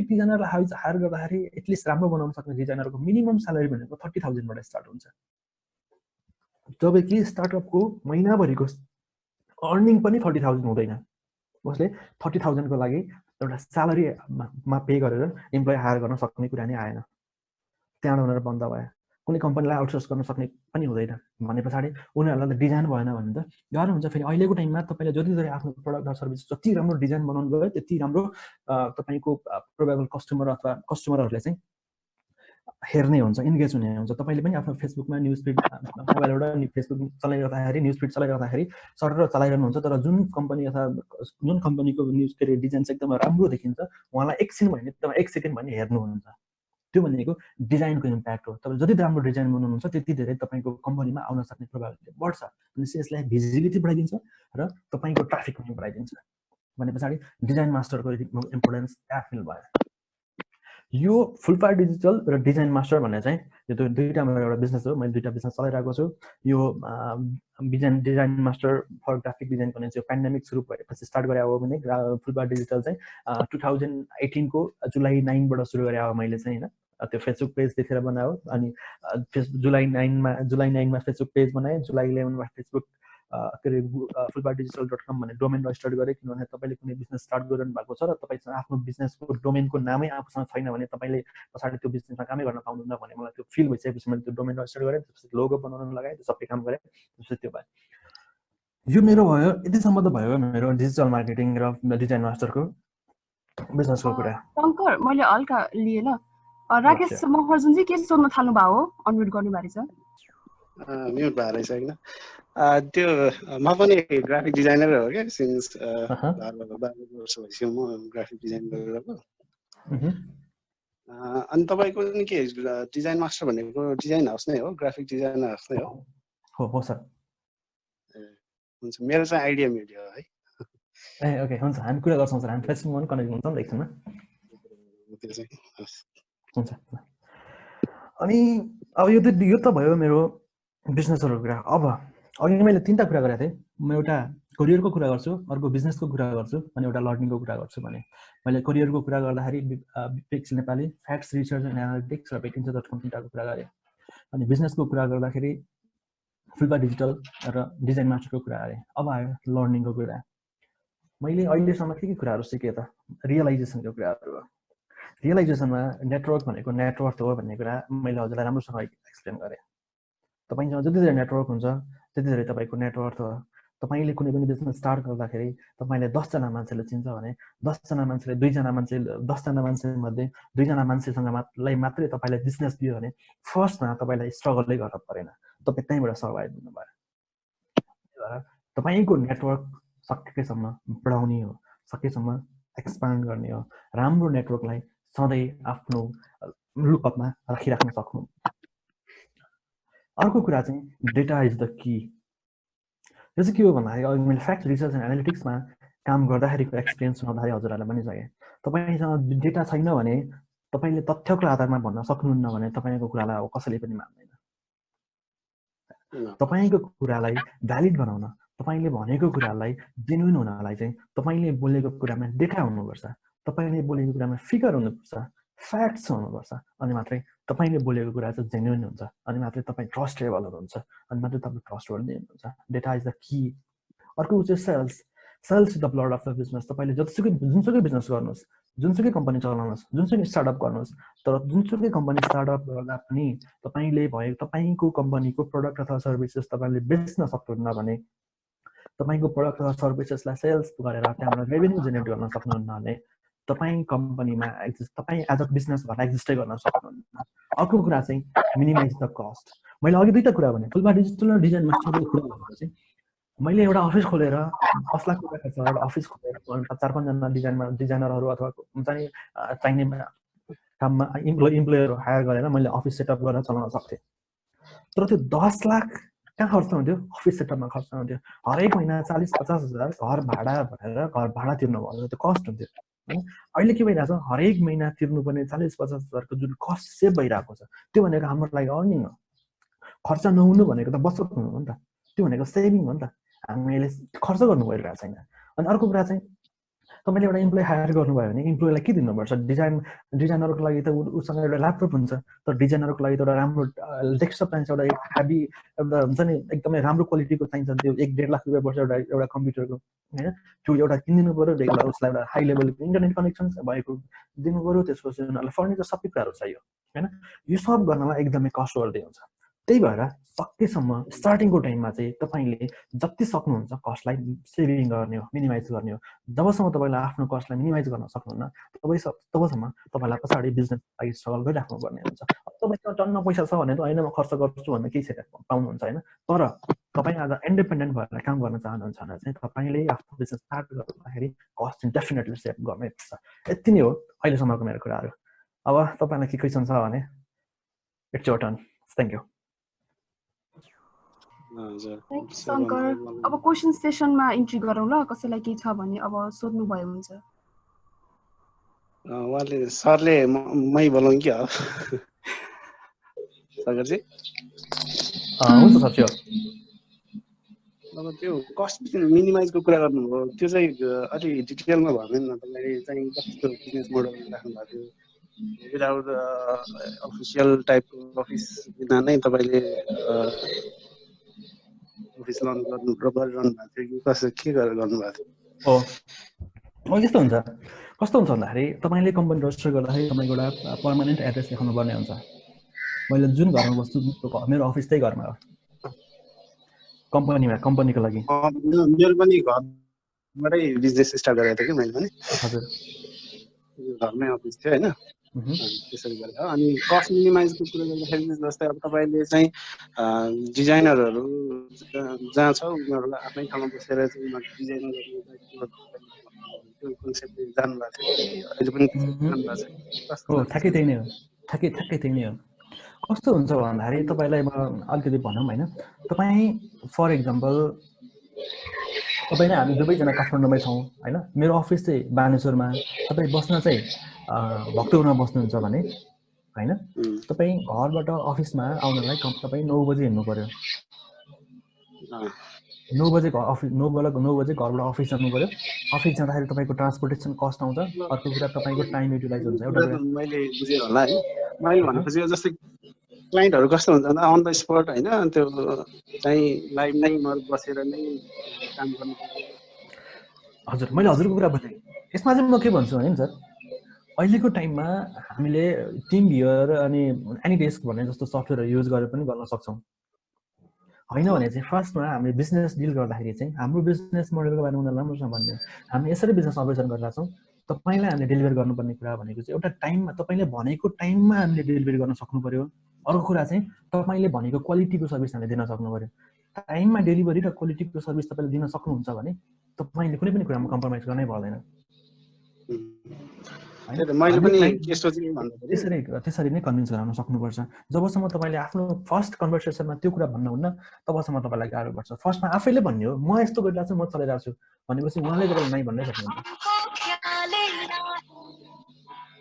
डिजाइनरलाई हायर गर्दाखेरि एटलिस्ट राम्रो बनाउन सक्ने डिजाइनरको मिनिमम स्यालेरी भनेको 30,000 बाट स्टार्ट हुन्छ। जबकि स्टार्टअपको महिनाभरिको अर्निङ पनि 30,000 हुँदैन। उसले 30,000 को लागि एउटा स्यालेरी मा पे गरेर एम्प्लोइ हायर गर्न सक्ने कुरा नै आएन। त्यहाँ उनीहरु बन्द भयो। कुनै कम्पनीलाई आउटसोर्स गर्न सक्ने पनि हुँदैन भनेपछि उनीहरुलाई डिजाइन भएन भने त गाह्रो हुन्छ। फेरि अहिलेको टाइममा तपाईले जति आफ्नो प्रोडक्ट अर सर्भिस जति राम्रो डिजाइन बनाउनु भयो त्यति राम्रो तपाईको प्रोबेबल कस्टमर अथवा कस्टमरहरुले चाहिँ हेर्ने हुन्छ, इन्गेज हुने हुन्छ। तपाईले पनि आफ्नो फेसबुकमा न्यूज फिड मोबाइलबाट फेसबुक चलाइरहँदाखेरि न्यूज फिड चलाइरहँदाखेरि सरर चलाइरहनु हुन्छ, तर जुन कम्पनी अथवा जुन कम्पनीको न्यूज के डिजाइन चाहिँ एकदम राम्रो देखिन्छ उहाँलाई एकछिन भने 1 सेकेन्ड भने हेर्नुहुन्छ। त्यो भनेको डिजाइनको इम्प्याक्ट हो। तपाईले जति राम्रो डिजाइन बनाउनुहुन्छ त्यति धेरै तपाईको कम्पनीमा आउन सक्ने प्रोबेबिलिटी बढ्छ। अनि यसलाई भिजिबिलिटी बढाइदिन्छ र तपाईको ट्राफिक पनि बढाइदिन्छ। भनेपछि डिजाइन मास्टरको इम्पोर्टेन्स त्यहाँ फिल भयो। यो फुलपार डिजिटल र डिजाइन मास्टर भन्ने चाहिँ यो दुईटा मेरो एउटा बिजनेस हो। मैले दुईटा बिजनेस चलाइरहेको छु। यो design master for graphic design भन्ने चाहिँ पेन्डेमिक सुरु भएपछि स्टार्ट गरे हो भने फुलपार डिजिटल चाहिँ 2018 को जुलाई 9 बाट सुरु गरे हो मैले चाहिँ हैन। त्यो फेसबुक पेज देखेर बनायो। अनि जुलाई 9 मा फेसबुक पेज बनाए। जुलाई 11 मा फेसबुक fulbardigital.com भन्ने डोमेन रजिस्टर गरे। किनभने तपाईले कुनै बिजनेस स्टार्ट गरिरहनु भएको छ र तपाईसँग आफ्नो बिजनेसको डोमेनको नामै आफूसँग छैन भने तपाईले पछाडी त्यो बिजनेसमा कामै गर्न पाउनुहुन्न भन्ने मलाई त्यो फिल भइसकेपछि मैले त्यो डोमेन रजिस्टर गरे, त्यसपछि लोगो बनाउन लगाए, त्यो सबै काम गरे। त्यसपछि त्यो भयो। यो मेरो भयो, यतिसम्म त भयो मेरो डिजिटल मार्केटिङ र डिजाइन मास्टरको बिजनेसको कुरा। शंकर मैले हल्का लिए ल। राकेश महर्जन चाहिँ के सोध्न थाल्नु भयो? अनम्युट गर्नु भएको छ। म्युट भएर छैन। त्यो म पनि ग्राफिक डिजाइनर हो क्या, सिन्स 12 वर्ष भइसक्यो म ग्राफिक डिजाइन गरिरहेको। अनि तपाईको नि के डिजाइन मास्टर भनेको डिजाइन हाउस नै हो, ग्राफिक डिजाइन हाउस नै हो? हो सर। हुन्छ, मेरो चाहिँ आइडिया मिडिया हो है। ओके हुन्छ, हामी कुरा गर्छौँ सर। हामी फेसबुकमा पनि कनेक्ट हुन्छौँ एकछिनमा। हुन्छ। अनि अब यो त भयो मेरो बिजनेसहरुको कुरा। अब अघि मैले 3टा कुरा गरेको थिएँ। म एउटा करियरको कुरा गर्छु, अर्को बिजनेसको कुरा गर्छु, अनि एउटा लर्निङको कुरा गर्छु भने मैले करियरको कुरा गर्दाखेरि Pics Nepali, Facts research and Analytics र भिटिन्स.com 3टाको कुरा गरेँ। अनि बिजनेसको कुरा गर्दाखेरि फुलपार डिजिटल र डिजाइन मास्टरको कुरा गरेँ। अब आयो लर्निङको कुरा। मैले अहिलेसम्म के कुराहरू सिकेँ त? रियलाइजेसनको कुराहरू हो। रियलाइजेसनमा नेटवर्क भनेको नेटवर्क हो भन्ने कुरा मैले हजुरलाई राम्रोसँग एक्सप्लेन गरेँ। तपाईसँग जति धेरै नेटवर्क हुन्छ त्यति धेरै तपाईको नेटवर्क हो। तपाईले कुनै पनि बिजनेस स्टार्ट गर्दाखेरि तपाईले 10 जना मान्छेले चिन्छ भने 10 जना मान्छेले 2 जना मान्छे 10 जना मान्छे मध्ये 2 जना मान्छेसँग मात्रै तपाईले बिजनेस दियो भने फर्स्टमा तपाईलाई स्ट्रगलै गर्न परेन, तपाई त्यहीबाट सर्भाइभ हुनुभयो। तपाईको नेटवर्क सकेसम्म बढाउने हो, सकेसम्म एक्सपान्ड गर्ने हो, राम्रो नेटवर्कलाई सधैँ आफ्नो लुकअपमा राखिराख्न सक्नु। अर्को कुरा चाहिँ डेटा इज द की। यो चाहिँ के हो भन्दाखेरि अहिले मैले फ्याक्ट रिसर्च एन्ड एनालिटिक्समा काम गर्दाखेरिको एक्सपिरियन्स सुनाउँदाखेरि हजुरहरूलाई पनि सके तपाईसँग डेटा छैन भने तपाईले तथ्यको आधारमा भन्न सक्नुहुन्न भने तपाईको कुरालाई अब कसैले पनि मान्दैन। तपाईको कुरालाई भ्यालिड बनाउन, तपाईले भनेको कुरालाई जेन्युइन हुनलाई चाहिँ तपाईले बोलेको कुरामा डेटा हुनुपर्छ, तपाईले बोलेको कुरामा फिगर हुनुपर्छ, फ्याक्ट्स हुनुपर्छ, अनि मात्रै तपाईले बोलेको कुरा चाहिँ जेन्युइन हुन्छ, अनि मात्रै तपाई ट्रस्टेबल हुनुहुन्छ, अनि मात्रै तपाई ट्रस्टवर्दी हुनुहुन्छ। Data is the key. अर्को चाहिँ sales. Sales is the blood of the business. तपाईले जुनसुकै बिजनेस गर्नुहोस्, जुनसुकै कम्पनी चलाउनुहोस्, जुनसुकै स्टार्टअप गर्नुहोस्, तर जुनसुकै कम्पनी स्टार्टअप गर्दा पनि तपाईले तपाईको कम्पनीको प्रडक्ट अथवा सर्भिसेस तपाईले बेच्न सक्नुहुन्न भने, तपाईको प्रडक्ट अथवा सर्भिसेसलाई सेल्स गरेर त्यहाँबाट रेभेन्यू जेनेरेट गर्न सक्नुहुन्न भने तपाई कम्पनीमा तपाई एज अ बिजनेस भएर एक्जिस्टै गर्न सक्नुहुन्न। अर्को कुरा चाहिँ मिनिमाइज द कस्ट। मैले अघि दुईटा कुरा भने फुलमा डिजिटल र डिजाइनमा सबै कुरा भनेको चाहिँ मैले एउटा अफिस खोलेर 10 लाख रुपैयाँ खर्च गरेर अफिस खोलेर 4-5 जना डिजाइनरहरू अथवा चाहिने काममा इम्प्लोयरहरू हायर गरेर मैले अफिस सेटअप गरेर चलाउन सक्थेँ। तर त्यो 10 लाख कहाँ खर्च हुन्थ्यो? अफिस सेटअपमा खर्च हुन्थ्यो। हरेक महिना 40-50 हजार घर भाडा भनेर घर भाडा तिर्नु पर्यो, त्यो कस्ट हुन्थ्यो। अहिले के भइरहेछ? हरेक महिना तिर्नुपर्ने 40-50 हजारको जुन कस्ट सेभ भइरहेको छ त्यो भनेको हाम्रो लागि अर्निङ हो। खर्च नहुनु भनेको त बचत हुनु हो नि त, त्यो भनेको सेभिङ हो नि त। हामीले खर्च गर्नु परिरहेको छैन। अनि अर्को कुरा चाहिँ तपाईले एउटा इम्प्लोइ हायर गर्नुभयो भने इम्प्लोइलाई के दिनुपर्छ? डिजाइनरको लागि त उसँग एउटा ल्यापटप हुन्छ, तर डिजाइनरको लागि त एउटा राम्रो डेस्कटप चाहिन्छ, एउटा हेभी एउटा हुन्छ नि एकदमै राम्रो क्वालिटीको चाहिन्छ। त्यो 1-1.5 लाख रुपियाँ पर्छ एउटा कम्प्युटरको, होइन? त्यो एउटा किनिदिनु पऱ्यो, रेगुलर उसलाई एउटा हाई लेभलको इन्टरनेट कनेक्सन भएको दिनु पऱ्यो, त्यसपछि उनीहरूलाई फर्निचर सबै कुराहरू चाहियो, होइन? यो सब गर्नलाई एकदमै कस्ट वर्दी हुन्छ। त्यही भएर सकेसम्म स्टार्टिङको टाइममा चाहिँ तपाईले जति सक्नुहुन्छ कस्टलाई सेभिङ गर्ने हो, मिनिमाइज गर्ने हो। जबसम्म तपाईलाई आफ्नो कस्टलाई मिनिमाइज गर्न सक्नुहुन्न तबसम्म तपाईलाई पछाडि बिजनेस लागि स्ट्रगल गरिराख्नु पर्ने हुन्छ। तपाईसँग टन्न पैसा छ भने त होइन म खर्च गर्छु भन्ने केही छैन, पाउनुहुन्छ, होइन? तर तपाईँ आज इन्डिपेन्डेन्ट भएर काम गर्न चाहनुहुन्छ भने चाहिँ तपाईले आफ्नो बिजनेस स्टार्ट गर्दाखेरि कस्ट चाहिँ डेफिनेटली सेभ गर्नै पर्छ। यति नै हो अहिलेसम्मको मेरो कुराहरू। अब तपाईलाई के क्वेसन छ भने it's your turn. Thank you. Shankar, अब क्वेसन सेसनमा इन्ट्री गरौँ ल। कसैलाई केही छ भने अब सोध्नु भयो हुन्छ। उहाँले सरले मै बोलाउँ कि हो शङ्करजी? हुन्छ सर, स्योर। अब त्यो कस्ट मिनिमाइजको कुरा गर्नुभयो, त्यो चाहिँ अलि डिटेलमा भन्दैन न? तपाईँले चाहिँ कस्तो बिजनेस मोडल राख्नु भएको थियो? विदाउट अफिसियल टाइपको अफिस बिना नै तपाईँले अफिस लन्च गरिरहनु भएको थियो कि कसो के गरेर गर्नुभएको थियो? हो, यस्तो हुन्छ। कस्तो हुन्छ भन्दाखेरि तपाईँले कम्पनी रजिस्टर गर्दाखेरि तपाईँको एउटा पर्मानेन्ट एड्रेस लेखाउनु पर्ने हुन्छ। मैले जुन घरमा बस्छु मेरो अफिस त्यही घरमा हो, कम्पनीको लागि। मेरो पनि घरबाटै बिजनेस स्टार्ट गरेको थिएँ कि मैले पनि। हजुर, घरमै अफिस थियो, होइन? त्यसरी गरेर अनि कस्ट मिनिमाइजको कुरा गर्दाखेरि जस्तै अब तपाईँले चाहिँ डिजाइनरहरू जहाँ छ उनीहरूलाई आफ्नै ठाउँमा बसेर चाहिँ डिजाइन गर्ने त्यो कन्सेप्टले जानुभएको थियो कि अहिले पनि जानुभएको छ? हो, ठ्याक्कै त्यही नै हो, ठ्याक्कै त्यही नै हो। कस्तो हुन्छ भन्दाखेरि तपाईँलाई म अलिकति भनौँ, होइन? तपाईँ फर इक्जाम्पल तपाईँ नै हामी दुवैजना काठमाडौँमै छौँ, होइन? मेरो अफिस चाहिँ बानेश्वरमा, तपाईँ बस्न चाहिँ भक्तपुरमा बस्नुहुन्छ भने, होइन? तपाईँ घरबाट अफिसमा आउनलाई तपाईँ 9 बजे हिँड्नु पर्यो। 9 बजे घरबाट अफिस जानु पर्यो। अफिस जाँदाखेरि तपाईँको ट्रान्सपोर्टेसन कस्ट आउँछ। अर्को कुरा तपाईँको टाइम युटिलाइज हुन्छ। एउटा मैले बुझेँ होला है, मैले भनेपछि जस्तै क्लाइन्टहरू कस्तो हुन्छ भन्दा अन द स्पट, होइन? त्यो चाहिँ लाइभ नै बसेर नै काम गर्नु पर्यो। हजुर, मैले हजुरको कुरा बुझेँ। यसमा चाहिँ म के भन्छु भने नि सर, अहिलेको टाइममा हामीले टिम भ्युअर अनि एनीडेस्क भन्ने जस्तो सफ्टवेयर युज गरेर पनि गर्न सक्छौँ। होइन भने चाहिँ फर्स्टमा हामीले बिजनेस डिल गर्दाखेरि चाहिँ हाम्रो बिजनेस मोडलको बारेमा उनीहरूलाई राम्रोसँग भन्ने हामी यसरी बिजनेस अपरेसन गरिरहेको छौँ तपाईँलाई हामीले डेलिभर गर्नुपर्ने कुरा भनेको चाहिँ एउटा टाइममा तपाईँले भनेको टाइममा हामीले डेलिभरी गर्न सक्नु पर्यो अर्को कुरा चाहिँ तपाईँले भनेको क्वालिटीको सर्भिस हामीले दिन सक्नु पर्यो टाइममा डेलिभरी र क्वालिटीको सर्भिस तपाईँले दिन सक्नुहुन्छ भने तपाईँले कुनै पनि कुरामा कम्प्रोमाइज गर्नै पर्दैन त्यसरी नै कन्भिन्स गराउन सक्नुपर्छ जबसम्म तपाईँले आफ्नो फर्स्ट कन्भर्सेसनमा त्यो कुरा भन्नुहुन्न तबसम्म तपाईँलाई गाह्रो पर्छ फर्स्टमा आफैले भन्ने हो म यस्तो गरिरहेको छु म चलाइरहेको छु भनेपछि उहाँले तपाईँलाई नै भन्नै सक्नुहुन्छ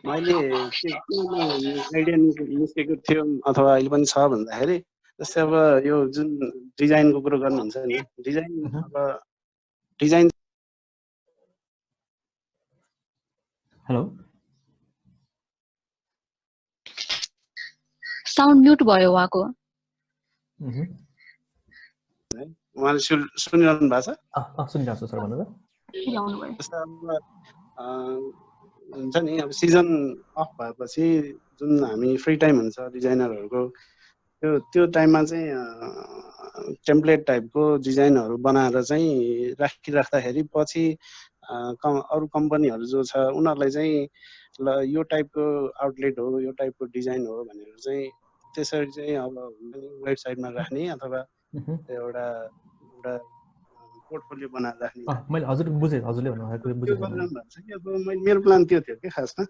मैले आइडिया निस्केको थियो अथवा अहिले पनि छ भन्दाखेरि जस्तै अब यो जुन डिजाइनको कुरो गर्नुहुन्छ नि डिजाइन हेलो साउन्ड म्युट भयो उहाँको उहाँले सुनिरहनु भएको छ सुनिरहेको छु सर भन्नु हुन्छ नि अब सिजन अफ भएपछि जुन हामी फ्री टाइम हुन्छ डिजाइनरहरूको त्यो टाइममा चाहिँ टेम्प्लेट टाइपको डिजाइनहरू बनाएर चाहिँ राखिराख्दाखेरि पछि अरू कम्पनीहरू जो छ उनीहरूलाई चाहिँ ल यो टाइपको आउटलेट हो यो टाइपको डिजाइन हो भनेर चाहिँ त्यसरी चाहिँ अब वेबसाइटमा राख्ने अथवा एउटा पोर्टफोलियो बनाएर राख्ने मैले हजुर बुझेँ हजुरले भन्नुभएको अब मेरो प्लान त्यो थियो कि खासमा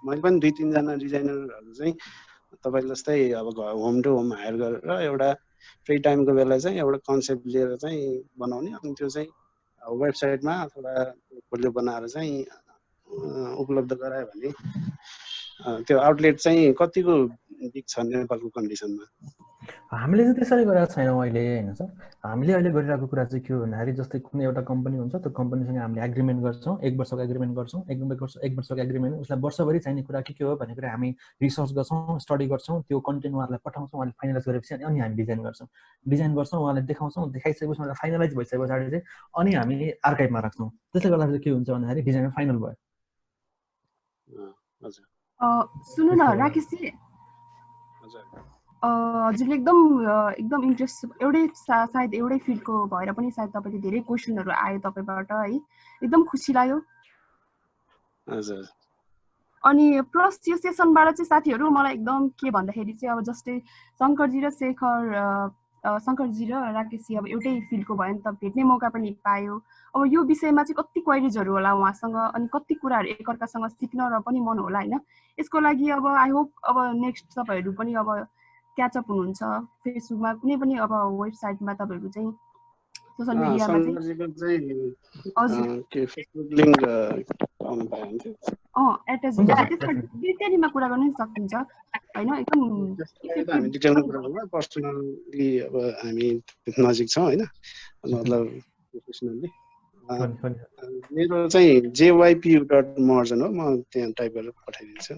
मैले पनि 2-3 जना डिजाइनरहरू चाहिँ तपाईँ जस्तै अब होम टु होम हायर गरेर एउटा फ्री टाइमको बेला चाहिँ एउटा कन्सेप्ट लिएर चाहिँ बनाउने अनि त्यो चाहिँ वेबसाइटमा अथवा पोर्टफोलियो बनाएर चाहिँ उपलब्ध गरायो भने त्यो आउटलेट चाहिँ कतिको बिग छ नेपालको कन्डिसनमा हामीले चाहिँ त्यसरी गरेका छैनौँ अहिले होइन सर हामीले अहिले गरिरहेको कुरा चाहिँ के हो भन्दाखेरि जस्तै कुनै एउटा कम्पनी हुन्छ त्यो कम्पनीसँग हामीले एग्रिमेन्ट गर्छौँ 1 वर्षको एग्रिमेन्ट गर्छौँ 1 वर्षको एग्रिमेन्ट उसलाई वर्षभरि चाहिने कुरा के हो भन्ने कुरा हामी रिसर्च गर्छौँ स्टडी गर्छौँ त्यो कन्टेन्ट उहाँहरूलाई पठाउँछौँ उहाँले फाइनलाइज गरेपछि अनि हामी डिजाइन गर्छौँ उहाँलाई देखाउँछौँ देखाइसकेपछि उहाँलाई फाइनलाइज भइसके पछाडि चाहिँ अनि हामी आर्काइभमा राख्छौँ त्यसले गर्दाखेरि के हुन्छ भन्दाखेरि डिजाइन फाइनल भयो सुन्नु न राकेशजी हजुरले एकदम इन्ट्रेस्ट सायद एउटै फिल्डको भएर पनि सायद तपाईँले धेरै क्वेसनहरू आयो तपाईँबाट है एकदम खुसी लाग्यो अनि प्लस यो सेसनबाट चाहिँ साथीहरू मलाई एकदम के भन्दाखेरि चाहिँ अब जस्तै शङ्करजी र राकेशजी अब एउटै फिल्डको भयो नि त भेट्ने मौका पनि पायो अब यो विषयमा चाहिँ कति क्वेरिजहरू होला उहाँसँग अनि कति कुराहरू एकअर्कासँग सिक्न र पनि मन होला होइन यसको लागि अब आई होप अब नेक्स्ट तपाईँहरू पनि अब क्याचअप हुनुहुन्छ फेसबुकमा कुनै पनि अब वेबसाइटमा तपाईँहरू चाहिँ सोशल मिडियामा चाहिँ कुरा गर्न सकिन्छ होइन एकदम नजिक छौँ होइन मतलब प्रोफेसनली मेरो चाहिँ jypu.morgan हो म त्यहाँ टाइप गरेर पठाइदिन्छु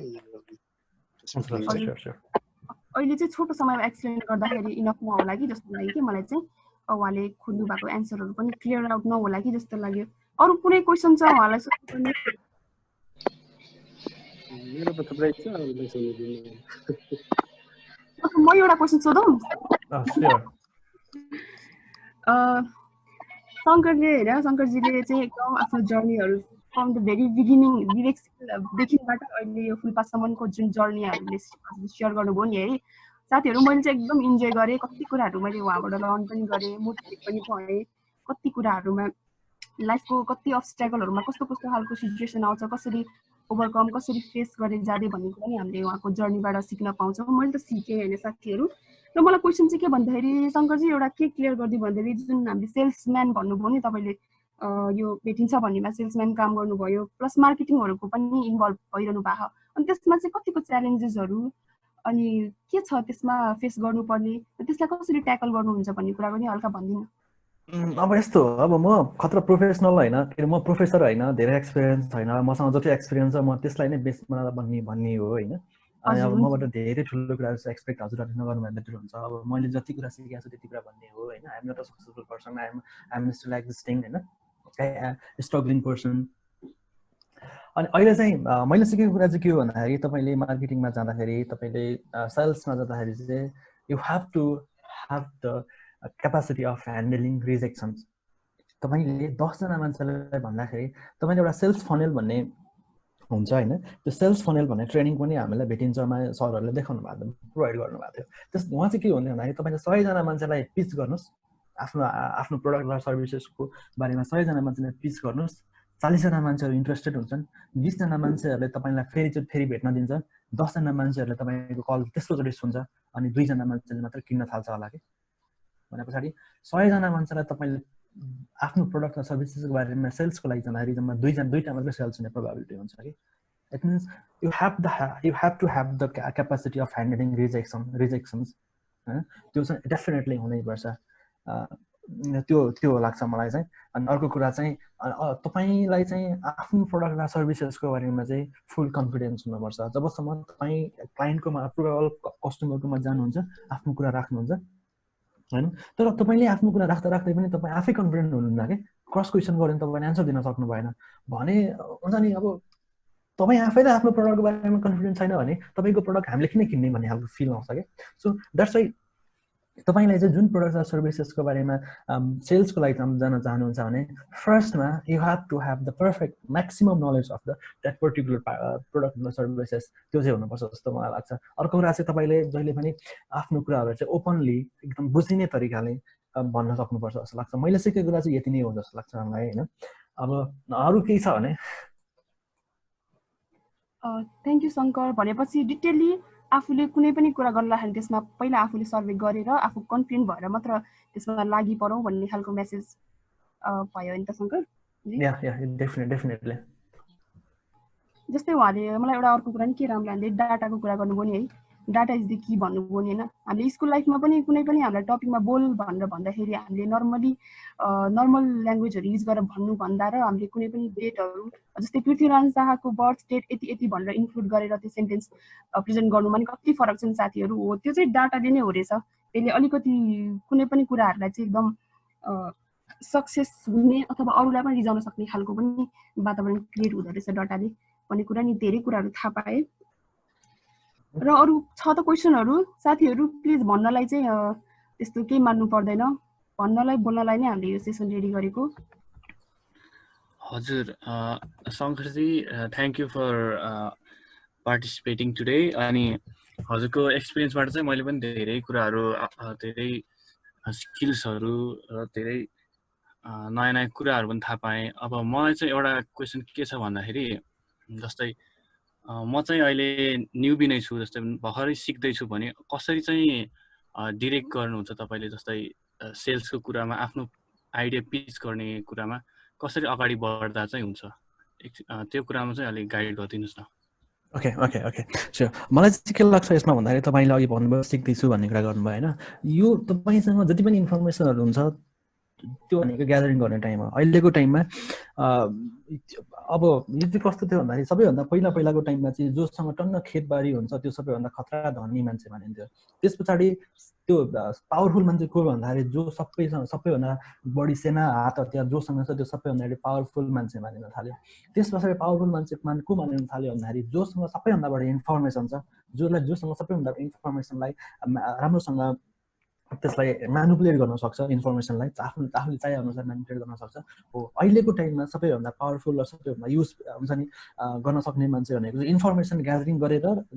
अहिले चाहिँ छोटो समयमा एक्सप्लेन गर्दाखेरि इनफ नहोला कि जस्तो लाग्यो कि मलाई चाहिँ उहाँले खोज्नु भएको एन्सरहरू पनि क्लियर आउट नहोला कि जस्तो लाग्यो अरू कुनै क्वेसन छ उहाँलाई सोध्नुपर्ने म एउटा क्वेसन सोधौँ शङ्करजीले चाहिँ एकदम आफ्नो जर्नीहरू फ्रम द भेरी बिगिनिङ विवेकदेखिबाट अहिले यो फुलपासम्मको जुन जर्नी हामीले सेयर गर्नुभयो नि है साथीहरू मैले चाहिँ एकदम इन्जोय गरेँ कति कुराहरू मैले उहाँबाट लर्न पनि गरेँ मोटिभेट पनि भएँ कति कुराहरूमा लाइफको कति अब्स्ट्याकलहरूमा कस्तो खालको सिचुएसन आउँछ कसरी ओभरकम कसरी फेस गरेर जाँदै भन्ने कुरा नि हामीले उहाँको जर्नीबाट सिक्न पाउँछौँ मैले त सिकेँ होइन साथीहरू र मलाई क्वेसन चाहिँ के भन्दाखेरि शङ्करजी एउटा के क्लियर गरिदियो भन्दाखेरि जुन हामीले सेल्सम्यान भन्नुभयो नि तपाईँले यो भेटिन्छ भन्नेमा सेल्सम्यान काम गर्नुभयो प्लस मार्केटिङहरूको पनि इन्भल्भ भइरहनु भएको अनि त्यसमा चाहिँ कतिको च्यालेन्जेसहरू अनि के छ त्यसमा फेस गर्नुपर्ने त्यसलाई कसरी ट्याकल गर्नुहुन्छ भन्ने कुरा पनि हल्का भनिदिनु अब यस्तो हो अब म खतरा प्रोफेसनल होइन म प्रोफेसर होइन धेरै एक्सपिरियन्स छैन मसँग जति एक्सपिरियन्स छ म त्यसलाई नै बेस बनाएर भन्ने हो होइन अनि अब मबाट धेरै ठुलो कुराहरू चाहिँ एक्सपेक्ट हजुरहरूले नगर्नुभयो बेटर हुन्छ अब मैले जति कुरा सिकेको छु त्यति कुरा भन्ने हो होइन I'm not a successful person I'm still existing होइन स्ट्रगलिङ पर्सन अनि अहिले चाहिँ मैले सिकेको कुरा चाहिँ के हो भन्दाखेरि तपाईँले मार्केटिङमा जाँदाखेरि तपाईँले सेल्समा जाँदाखेरि चाहिँ you have to have the capacity of handling rejections. तपाईले 10 जना मान्छेलाई भन्दाखेरि तपाईले एउटा सेल्स फनेल भन्ने हुन्छ हैन, त्यो सेल्स फनेल भन्ने ट्रेनिङ पनि हामीलाई भेटिन्छमा सरहरूले देखाउनु भएको थियो, प्रोभाइड गर्नु भएको थियो। त्यस उहाँ चाहिँ के भन्दै भन्दाखेरि तपाईले 100 जना मान्छेलाई पिच गर्नुस्, आफ्नो प्रोडक्ट र सर्भिसेसको बारेमा 100 जना मान्छेलाई पिच गर्नुस्, 40 जना मान्छेहरू इन्ट्रेस्टेड हुन्छन्, 20 जना मान्छेहरूले तपाईलाई फेरि भेट्न दिन्छ, 10 जना मान्छेहरूले तपाईको कल त्यसैचोटि सुन्छ अनि 2 जना मान्छेले मात्र किन्न थाल्छ होला के भनेपछि 100 जना मान्छेलाई तपाईले आफ्नो प्रोडक्ट र सर्भिसेसको बारेमा सेल्सको लागि जाँदाखेरि जम्मा दुईटा मात्र सेल्स हुने प्रोबेबिलिटी हुन्छ कि। It means you have to have the capacity of handling rejections त्यो चाहिँ डेफिनेटली हुनैपर्छ। त्यो लाग्छ मलाई चाहिँ। अनि अर्को कुरा चाहिँ तपाईलाई चाहिँ आफ्नो प्रोडक्ट र सर्भिसेसको बारेमा चाहिँ फुल कन्फिडेन्स हुनुपर्छ। जबसम्म तपाई क्लाइन्टकोमा अप्रुभल कस्टमरकोमा जानुहुन्छ आफ्नो कुरा राख्नुहुन्छ हैन, तर तपाईले आफ्नो कुरा राख्दै पनि तपाई आफै कन्फिडेन्ट हुनुहुन्न के, क्रस क्वेशन गरे नि तपाईले आन्सर दिन सक्नु भएन भने हुन्छ नि। अब तपाई आफैले आफ्नो प्रोडक्टको बारेमा कन्फिडेन्स छैन भने तपाईको प्रोडक्ट हामीले किन किन्ने भन्ने खालको फिल आउँछ के। सो द्याट्स वाइ तपाईलाई चाहिँ जुन प्रोडक्ट र सर्भिसेसको बारेमा सेल्सको लागि जान चाहनुहुन्छ भने फर्स्टमा you have to have the perfect maximum knowledge of that particular product र सर्भिसेस, त्यो चाहिँ हुनुपर्छ जस्तो मलाई लाग्छ। अर्को कुरा चाहिँ तपाईले जहिले पनि आफ्नो कुराहरू चाहिँ ओपनली एकदम बुझिने तरिकाले भन्न सक्नुपर्छ जस्तो लाग्छ। मैले सिकेको कुरा चाहिँ यति नै हो जस्तो लाग्छ मलाई हैन। अब अरु केही छ भने? Thank you Shankar. भनेपछि डिटेलली आफूले कुनै पनि कुरा गर्दाखेरि त्यसमा पहिला आफूले सर्वे गरेर आफू कन्फिडेन्ट भएर मात्र त्यसमा लागि परौँ भन्ने खालको मेसेज भयो नि त शङ्कर? या डेफिनेटली। जस्तै उहाँले मलाई एउटा अर्को कुरा नि के राम्रो हामीले डाटाको कुरा गर्नुभयो नि है, डाटा इज द की भन्नुभयो नि होइन। हामीले स्कुल लाइफमा पनि कुनै पनि हामीलाई टपिकमा बोल भनेर भन्दाखेरि हामीले नर्मल ल्याङ्ग्वेजहरू युज गरेर भन्नुभन्दा र हामीले कुनै पनि डेटहरू जस्तै पृथ्वीराज शाहको बर्थ डेट यति भनेर इन्क्लुड गरेर त्यो सेन्टेन्स प्रेजेन्ट गर्नुमा नि कति फरक छन् साथीहरू। हो त्यो चाहिँ डाटाले नै हो रहेछ। त्यसले अलिकति कुनै पनि कुराहरूलाई चाहिँ एकदम सक्सेस हुने अथवा अरूलाई पनि रिजाउन सक्ने खालको पनि वातावरण क्रिएट हुँदो रहेछ डाटाले भन्ने कुरा नि धेरै कुराहरू थाहा पाएँ। र अरू छ त क्वेसनहरू साथीहरू प्लिज भन्नलाई चाहिँ त्यस्तो केही मान्नु पर्दैन, भन्नलाई बोल्नलाई नै हामीले यो सेसन रेडी गरेको। हजुर शङ्करजी thank you for participating today. अनि हजुरको एक्सपिरियन्सबाट चाहिँ मैले पनि धेरै कुराहरू धेरै स्किल्सहरू र धेरै नयाँ कुराहरू पनि थाहा पाएँ। अब मलाई चाहिँ एउटा क्वेसन के छ भन्दाखेरि जस्तै म चाहिँ अहिले न्युबी नै छु, जस्तै भर्खरै सिक्दैछु भने कसरी चाहिँ डिरेक्ट गर्नुहुन्छ तपाईँले? जस्तै सेल्सको कुरामा आफ्नो आइडिया पिच गर्ने कुरामा कसरी अगाडि बढ्दा चाहिँ हुन्छ त्यो कुरामा चाहिँ अलिक गाइड गरिदिनुहोस् न। Okay sure. मलाई चाहिँ के लाग्छ यसमा भन्दाखेरि तपाईँले अघि भन्नुभयो सिक्दैछु भन्ने कुरा गर्नुभयो होइन। यो तपाईँसँग जति पनि इन्फर्मेसनहरू हुन्छ त्यो भनेको ग्यादरिङ गर्ने टाइम हो। अहिलेको टाइममा अब यो चाहिँ कस्तो थियो भन्दाखेरि सबैभन्दा पहिलाको टाइममा चाहिँ जोसँग टन्न खेतबारी हुन्छ त्यो सबैभन्दा खतरा धनी मान्छे मानिन्थ्यो। त्यस पछाडि त्यो पावरफुल मान्छे को भन्दाखेरि जो सबैभन्दा बढी सेना हात हतियार जोसँग छ त्यो सबैभन्दा पावरफुल मान्छे मानिन थाल्यो। त्यस पछाडि पावरफुल मान्छे को मानिन थाल्यो भन्दाखेरि जोसँग सबैभन्दा बढी इन्फर्मेसन छ, जोसँग सबैभन्दा इन्फर्मेसनलाई राम्रोसँग त्यसलाई म्यानिपुलेट गर्न सक्छ, इन्फर्मेसनलाई आफूले चाहे अनुसार म्यानिपुलेट गर्न सक्छ। हो अहिलेको टाइममा सबैभन्दा पावरफुल र सबैभन्दा युज हुन्छ नि गर्न सक्ने मान्छे भनेको इन्फर्मेसन ग्यादरिङ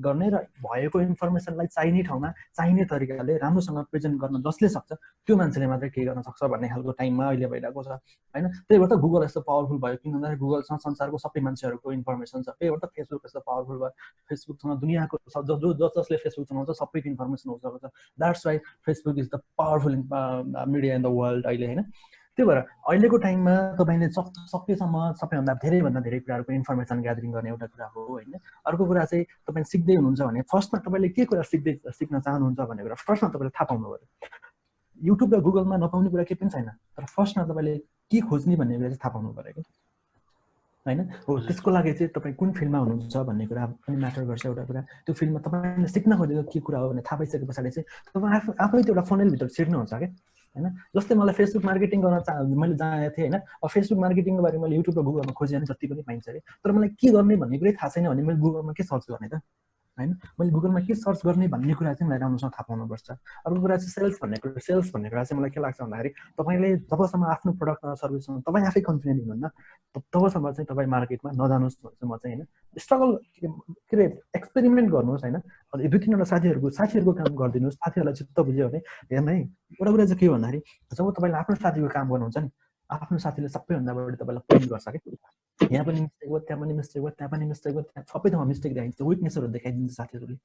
गर्ने र भएको इन्फर्मेसनलाई चाहिने ठाउँमा चाहिने तरिकाले राम्रोसँग प्रेजेन्ट गर्न जसले सक्छ त्यो मान्छेले मात्रै केही गर्न सक्छ भन्ने खालको टाइममा अहिले भइरहेको छ होइन। त्यही भएर त गुगल यस्तो पावरफुल भयो किन भन्दाखेरि गुगलसँग संसारको सबै मान्छेहरूको इन्फर्मेसन छ। त्यही भएर त फेसबुक यस्तो पावरफुल भयो, फेसबुकसँग दुनियाँको जसले फेसबुक चलाउँछ सबैको इन्फर्मेसन हुनसक्छ। That's why Facebook is the powerful media in the world अहिले होइन। त्यही भएर अहिलेको टाइममा तपाईँले सकेसम्म सबैभन्दा धेरै कुराहरूको इन्फर्मेसन ग्यादरिङ गर्ने एउटा कुरा हो होइन। अर्को कुरा चाहिँ तपाईँ सिक्दै हुनुहुन्छ भने फर्स्टमा तपाईँले के कुरा सिक्न चाहनुहुन्छ भन्ने कुरा फर्स्टमा तपाईँले थाहा पाउनु पऱ्यो। युट्युब र गुगलमा नपाउने कुरा केही पनि छैन, तर फर्स्टमा तपाईँले के खोज्ने भन्ने कुरा चाहिँ थाहा पाउनु पऱ्यो कि होइन। हो त्यसको लागि चाहिँ तपाईँ कुन फिल्डमा हुनुहुन्छ भन्ने कुरा पनि म्याटर गर्छ। एउटा कुरा त्यो फिल्डमा तपाईँले सिक्न खोजेको के कुरा हो भने थाहा पाइसके पछाडि चाहिँ तपाईँ आफै त्यो एउटा फनेलभित्र छिर्नुहुन्छ क्या होइन। जस्तै मलाई फेसबुक मार्केटिङ गर्न मैले जानेको थिएँ होइन। अब फेसबुक मार्केटिङको बारेमा मैले युट्युब र गुगलमा खोजेँ भने जति पनि पाइन्छ अरे, तर मलाई के गर्ने भन्ने कुरै थाहा छैन भने मैले गुगलमा के सर्च गर्ने त हैन मैले गुगलमा के सर्च गर्ने भन्ने कुरा चाहिँ मलाई राम्रोसँग थाहा पाउनुपर्छ अर्को कुरा चाहिँ सेल्स भन्ने कुरा चाहिँ मलाई के लाग्छ भन्दाखेरि तपाईले जबसम्म आफ्नो प्रडक्ट अथवा सर्भिसमा तपाई आफै कन्फिडेन्ट हुनुहुन्न तबसम्म चाहिँ तपाई मार्केटमा नजानुस् भन्छु म चाहिँ हैन स्ट्रगल के रे एक्सपेरिमेन्ट गर्नुस् हैन अनि दुई तीनवटा साथीहरुको काम गर्दिनुस् साथीहरुलाई चित्त बुझ्यो भने हेर्न है एउटा कुरा चाहिँ के भन्दाखेरि जब तपाईले आफ्नो साथीको काम गर्नुहुन्छ नि आफ्नो साथीले सबैभन्दा बढी तपाईलाई पोइन्ट गर्छ के यहाँ पनि मिस्टेक हो त्यहाँ पनि मिस्टेक हो त्यहाँ पनि मिस्टेक हो त्यहाँ सबै ठाउँमा मिस्टेक देखाइदिन्छ विकनेसहरु देखाइदिन्छ साथीहरुले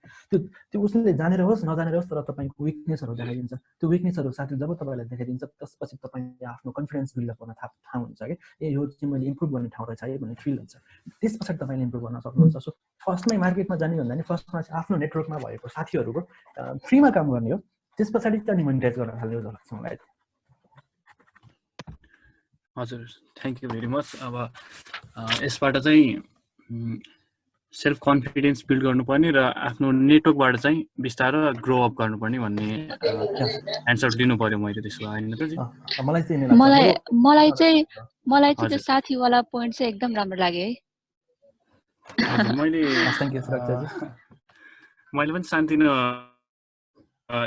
त्यो उसले जानेर होस् नजानेर होस् तर तपाईको विकनेसहरु देखाइदिन्छ त्यो विकनेसहरु साथी जब तपाईलाई देखाइदिन्छ त्यसपछि तपाईले आफ्नो कन्फिडेन्स बिल्ड गर्न थाहा हुन्छ के ए यो चाहिँ मैले इम्प्रुभ गर्ने ठाउँ रहेछ है भन्ने फिल हुन्छ त्यसपछि तपाईले इम्प्रुभ गर्न सक्नुहुन्छ सो फर्स्टमै मार्केटमा जाने भन्दा नि फर्स्टमा चाहिँ आफ्नो नेटवर्कमा भएको साथीहरुको फ्रीमा काम गर्ने हो त्यसपछि चाहिँ मोनिटाइज गर्न थाल्ने हो जस्तो लाग्छ मलाई हजुर थ्यांक यू भेरी मच अब यसबाट चाहिँ सेल्फ कन्फिडेन्स बिल्ड गर्नुपर्ने र आफ्नो नेटवर्कबाट चाहिँ बिस्तारै ग्रो अप गर्नुपर्ने भन्ने एन्सर दिनु पर्यो मैले त्यसो हैन त जी मलाई चाहिँ त्यो साथीवाला पोइन्ट चाहिँ एकदम राम्रो लाग्यो है हजुर मैले पनि शान्तिनो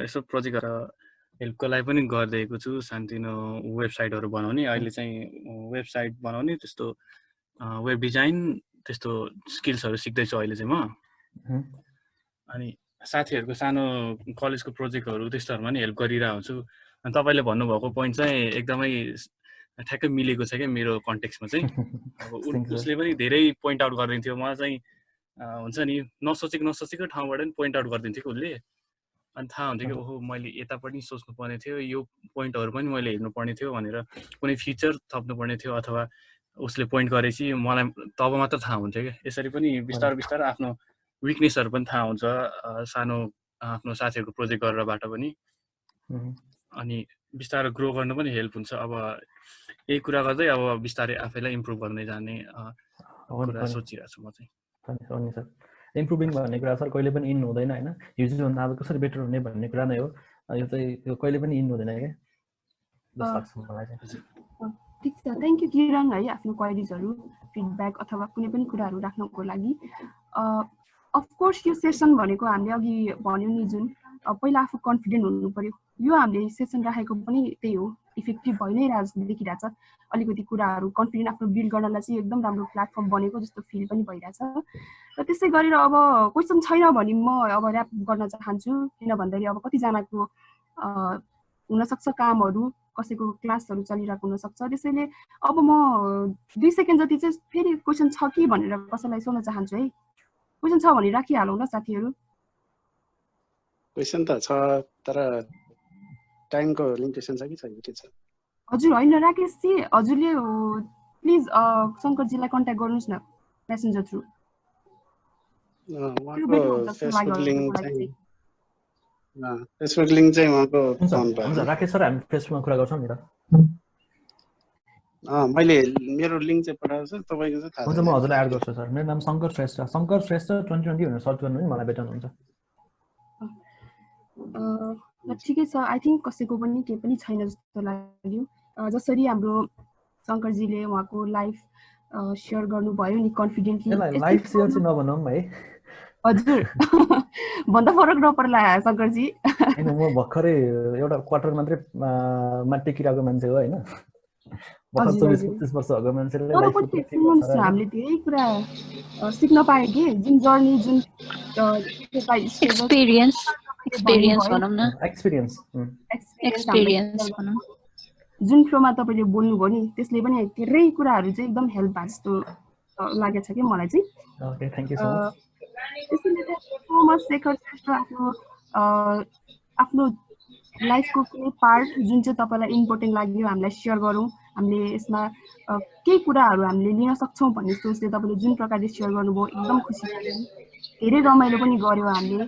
यसो प्रोजेक्टहरु हेल्पको लागि पनि गरिरहेको छु शान्तिनो वेबसाइटहरु बनाउने अहिले चाहिँ वेबसाइट बनाउने त्यस्तो वेब डिजाइन त्यस्तो स्किल्सहरु सिक्दैछु अहिले चाहिँ म अनि साथीहरुको सानो कलेजको प्रोजेक्टहरु त्यस्तोहरुमा नि हेल्प गरिरहेको हुन्छु अनि तपाईले भन्नुभएको पोइन्ट चाहिँ एकदमै ठ्याक्कै मिलेको छ के मेरो कन्टेक्स्टमा चाहिँ अब उसले पनि धेरै पोइन्ट आउट गरिदिन्थ्यो मलाई चाहिँ हुन्छ नि नसोचेको ठाउँबाट पनि पोइन्ट आउट गरिदिन्थ्यो कि उसले अनि थाहा हुन्थ्यो कि ओहो मैले यता पनि सोच्नु पर्ने थियो यो पोइन्टहरु पनि मैले हेर्नु पर्ने थियो भनेर कुनै फिचर थप्नु पर्ने थियो अथवा उसले पोइन्ट गरेपछि मलाई तब मात्र थाहा हुन्थ्यो के यसरी पनि बिस्तारै आफ्नो विकनेसहरु पनि थाहा हुन्छ सानो आफ्नो साथीहरुको प्रोजेक्ट गरेरबाट पनि अनि बिस्तारै ग्रो गर्न पनि हेल्प हुन्छ अब यही कुरा गर्दै अब बिस्तारै आफैलाई इम्प्रुभ गर्दै जाने कुरा सोचिरहेको छु म चाहिँ अनि सर इम्प्रुभिङ भन्ने कुरा सर कहिले पनि इन हुँदैन हैन हिजोभन्दा अब कसरी बेटर हुने भन्ने कुरा नै हो यो चाहिँ यो कहिले पनि इन हुँदैन के जस्तो लाग्छ मलाई चाहिँ ठीक छ थ्यांक यू किरण है आफ्नो क्वेरीजहरु फिडब्याक अथवा कुनै पनि कुराहरु राख्नको लागि अफ कोर्स यो सेसन भनेको हामीले अघि भन्यौ नि जुन पहिला आफू कन्फिडेन्ट हुनु पर्यो यो हामीले सेसन राखेको पनि त्यही हो इफेक्टिभ भइ नै देखिरहेछ अलिकति कुराहरु कन्फिडेन्ट आफ्नो बिल्ड गर्नलाई चाहिँ एकदम राम्रो प्लेटफर्म बनेको जस्तो फिल पनि भइरहेछ र त्यसै गरेर अब क्वेशन छैन भने म अब र्याप गर्न चाहन्छु किन भन्दाखेरि अब कति जनाको हुन सक्छ कामहरु कसैको क्लासहरु चलिरहेको हुन सक्छ त्यसैले अब म 2 सेकेन्ड जति चाहिँ फेरि क्वेशन छ कि भनेर कसैलाई सोध्न चाहन्छु है क्वेशन छ भने राखिहालौँ न साथीहरु क्वेशन त छ तर टाइमको लिमिटेसन छ कि छैन के छ हजुर हैन राकेश जी हजुरले प्लिज शंकरजीलाई कन्ट्याक्ट गर्नुस् न मेसेन्जर थ्रु फेसबुक लिंक चाहिँ उहाँको फोनमा हुन्छ राकेश सर हामी फेसबुकमा कुरा गर्छौं नि त मैले मेरो लिंक चाहिँ पठाएको छु तपाईको चाहिँ थाहा हुन्छ म हजुरलाई एड गर्छु सर मेरो नाम शंकर श्रेष्ठ 2020 भनेर सर्च गर्नु नि मलाई भेट्नुहुन्छ ठिकै छ आई थिंक कसैको पनि केही पनि छैन जस्तो लाग्यो जसरी हाम्रो शंकरजीले उहाँको लाइफ शेयर गर्नुभयो नि कन्फिडेन्टली लाइफ शेयर चाहिँ नभनौं है हजुर भन्दा फरक नपर्ला शंकरजी हैन म भर्खरै एउटा क्वार्टर मात्रै मा टेकिरहेको मान्छे हो हैन भर्खर 24-25 वर्षको मान्छेले लाइफ हामीले धेरै कुरा सिक्न पाए के जुन जर्नी जुन एक्सपीरियन्स भनौं न एक्सपीरियन्स भनौं जुन फ्लोमा तपाईले बोल्नुभयो नि त्यसले पनि धेरै कुराहरु चाहिँ एकदम हेल्प भएको जस्तो लागेछ के मलाई चाहिँ okay thank you so much त्यसैले सो मच शेखर श्रेष्ठ आफ्नो लाइफको कुनै पार्ट जुन चाहिँ तपाईलाई इम्पोर्टेन्ट लाग्यो हामीलाई शेयर गरौँ हामीले यसमा केही कुराहरु हामीले लिन सक्छौं भन्ने सोचले तपाईले जुन प्रकारले शेयर गर्नुभयो एकदम खुसी लाग्यो धेरै रमाइलो पनि गर्यो हामीले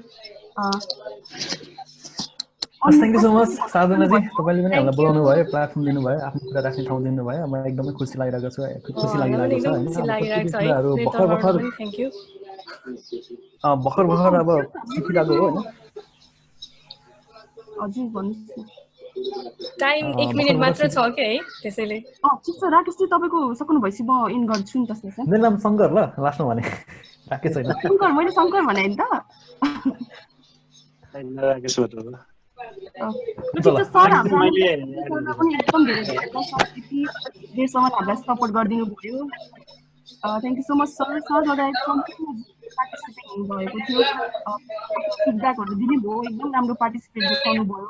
थ्यांक यू सो मच साधना जी तपाईले पनि हामीलाई बोलाउनु भयो प्लेटफर्म दिनु भयो आफ्नो कुरा राख्ने ठाउँ दिनु भयो मलाई एकदमै खुसी लागिरहेको छ खुसी लागिरहेको छ थ्यांक यू भर्खर अब सिकिरहेको हो हैन हजुर भन्नुस् टाइम 1 मिनेट मात्र छ के है त्यसैले ठिक छ राकेशजी तपाईको सक्नु भएपछि म इन गर्छु नि त सेसन मेरो नाम शङ्कर ल लास्टमा भने राकेश हैन शङ्कर मैले शङ्कर भने नि त राकेश हो त ठिक छ सर हामीले पनि एकदम धेरै देशसम्म हामीलाई सपोर्ट गरिदिनु भयो thank you so much sir सरलाई पार्टिसिपेट हुनुभएको थियो फिडब्याकहरू दिने भयो एकदम राम्रो पार्टिसिपेट देखाउनु भयो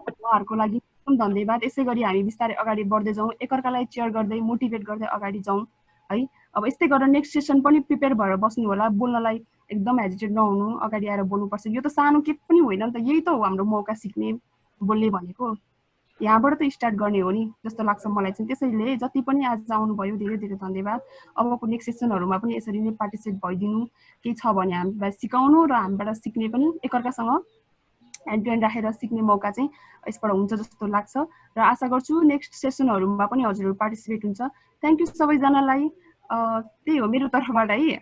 उहाँहरूको लागि एकदम धन्यवाद यसै गरी हामी बिस्तारै अगाडि बढ्दै जाउँ एकअर्कालाई चेयर गर्दै मोटिभेट गर्दै अगाडि जाउँ है अब यस्तै गरेर नेक्स्ट सेसन पनि प्रिपेयर भएर बस्नु होला बोल्नलाई एकदम हेजिटेट नहुनु अगाडि आएर बोल्नुपर्छ यो त सानो के पनि होइन नि त यही त हो हाम्रो मौका सिक्ने बोल्ने भनेको यहाँबाट त स्टार्ट गर्ने हो नि जस्तो लाग्छ मलाई चाहिँ त्यसैले जति पनि आज आउनुभयो धेरै धेरै धन्यवाद अबको नेक्स्ट सेसनहरूमा पनि यसरी नै पार्टिसिपेट भइदिनु केही छ भने हामीलाई सिकाउनु र हामीबाट सिक्ने पनि एकअर्कासँग ह्यान्ड टु ह्यान्ड राखेर सिक्ने मौका चाहिँ यसबाट हुन्छ जस्तो लाग्छ र आशा गर्छु नेक्स्ट सेसनहरूमा पनि हजुरहरू पार्टिसिपेट हुन्छ थ्याङ्क यू सबैजनालाई त्यही हो मेरो तर्फबाट है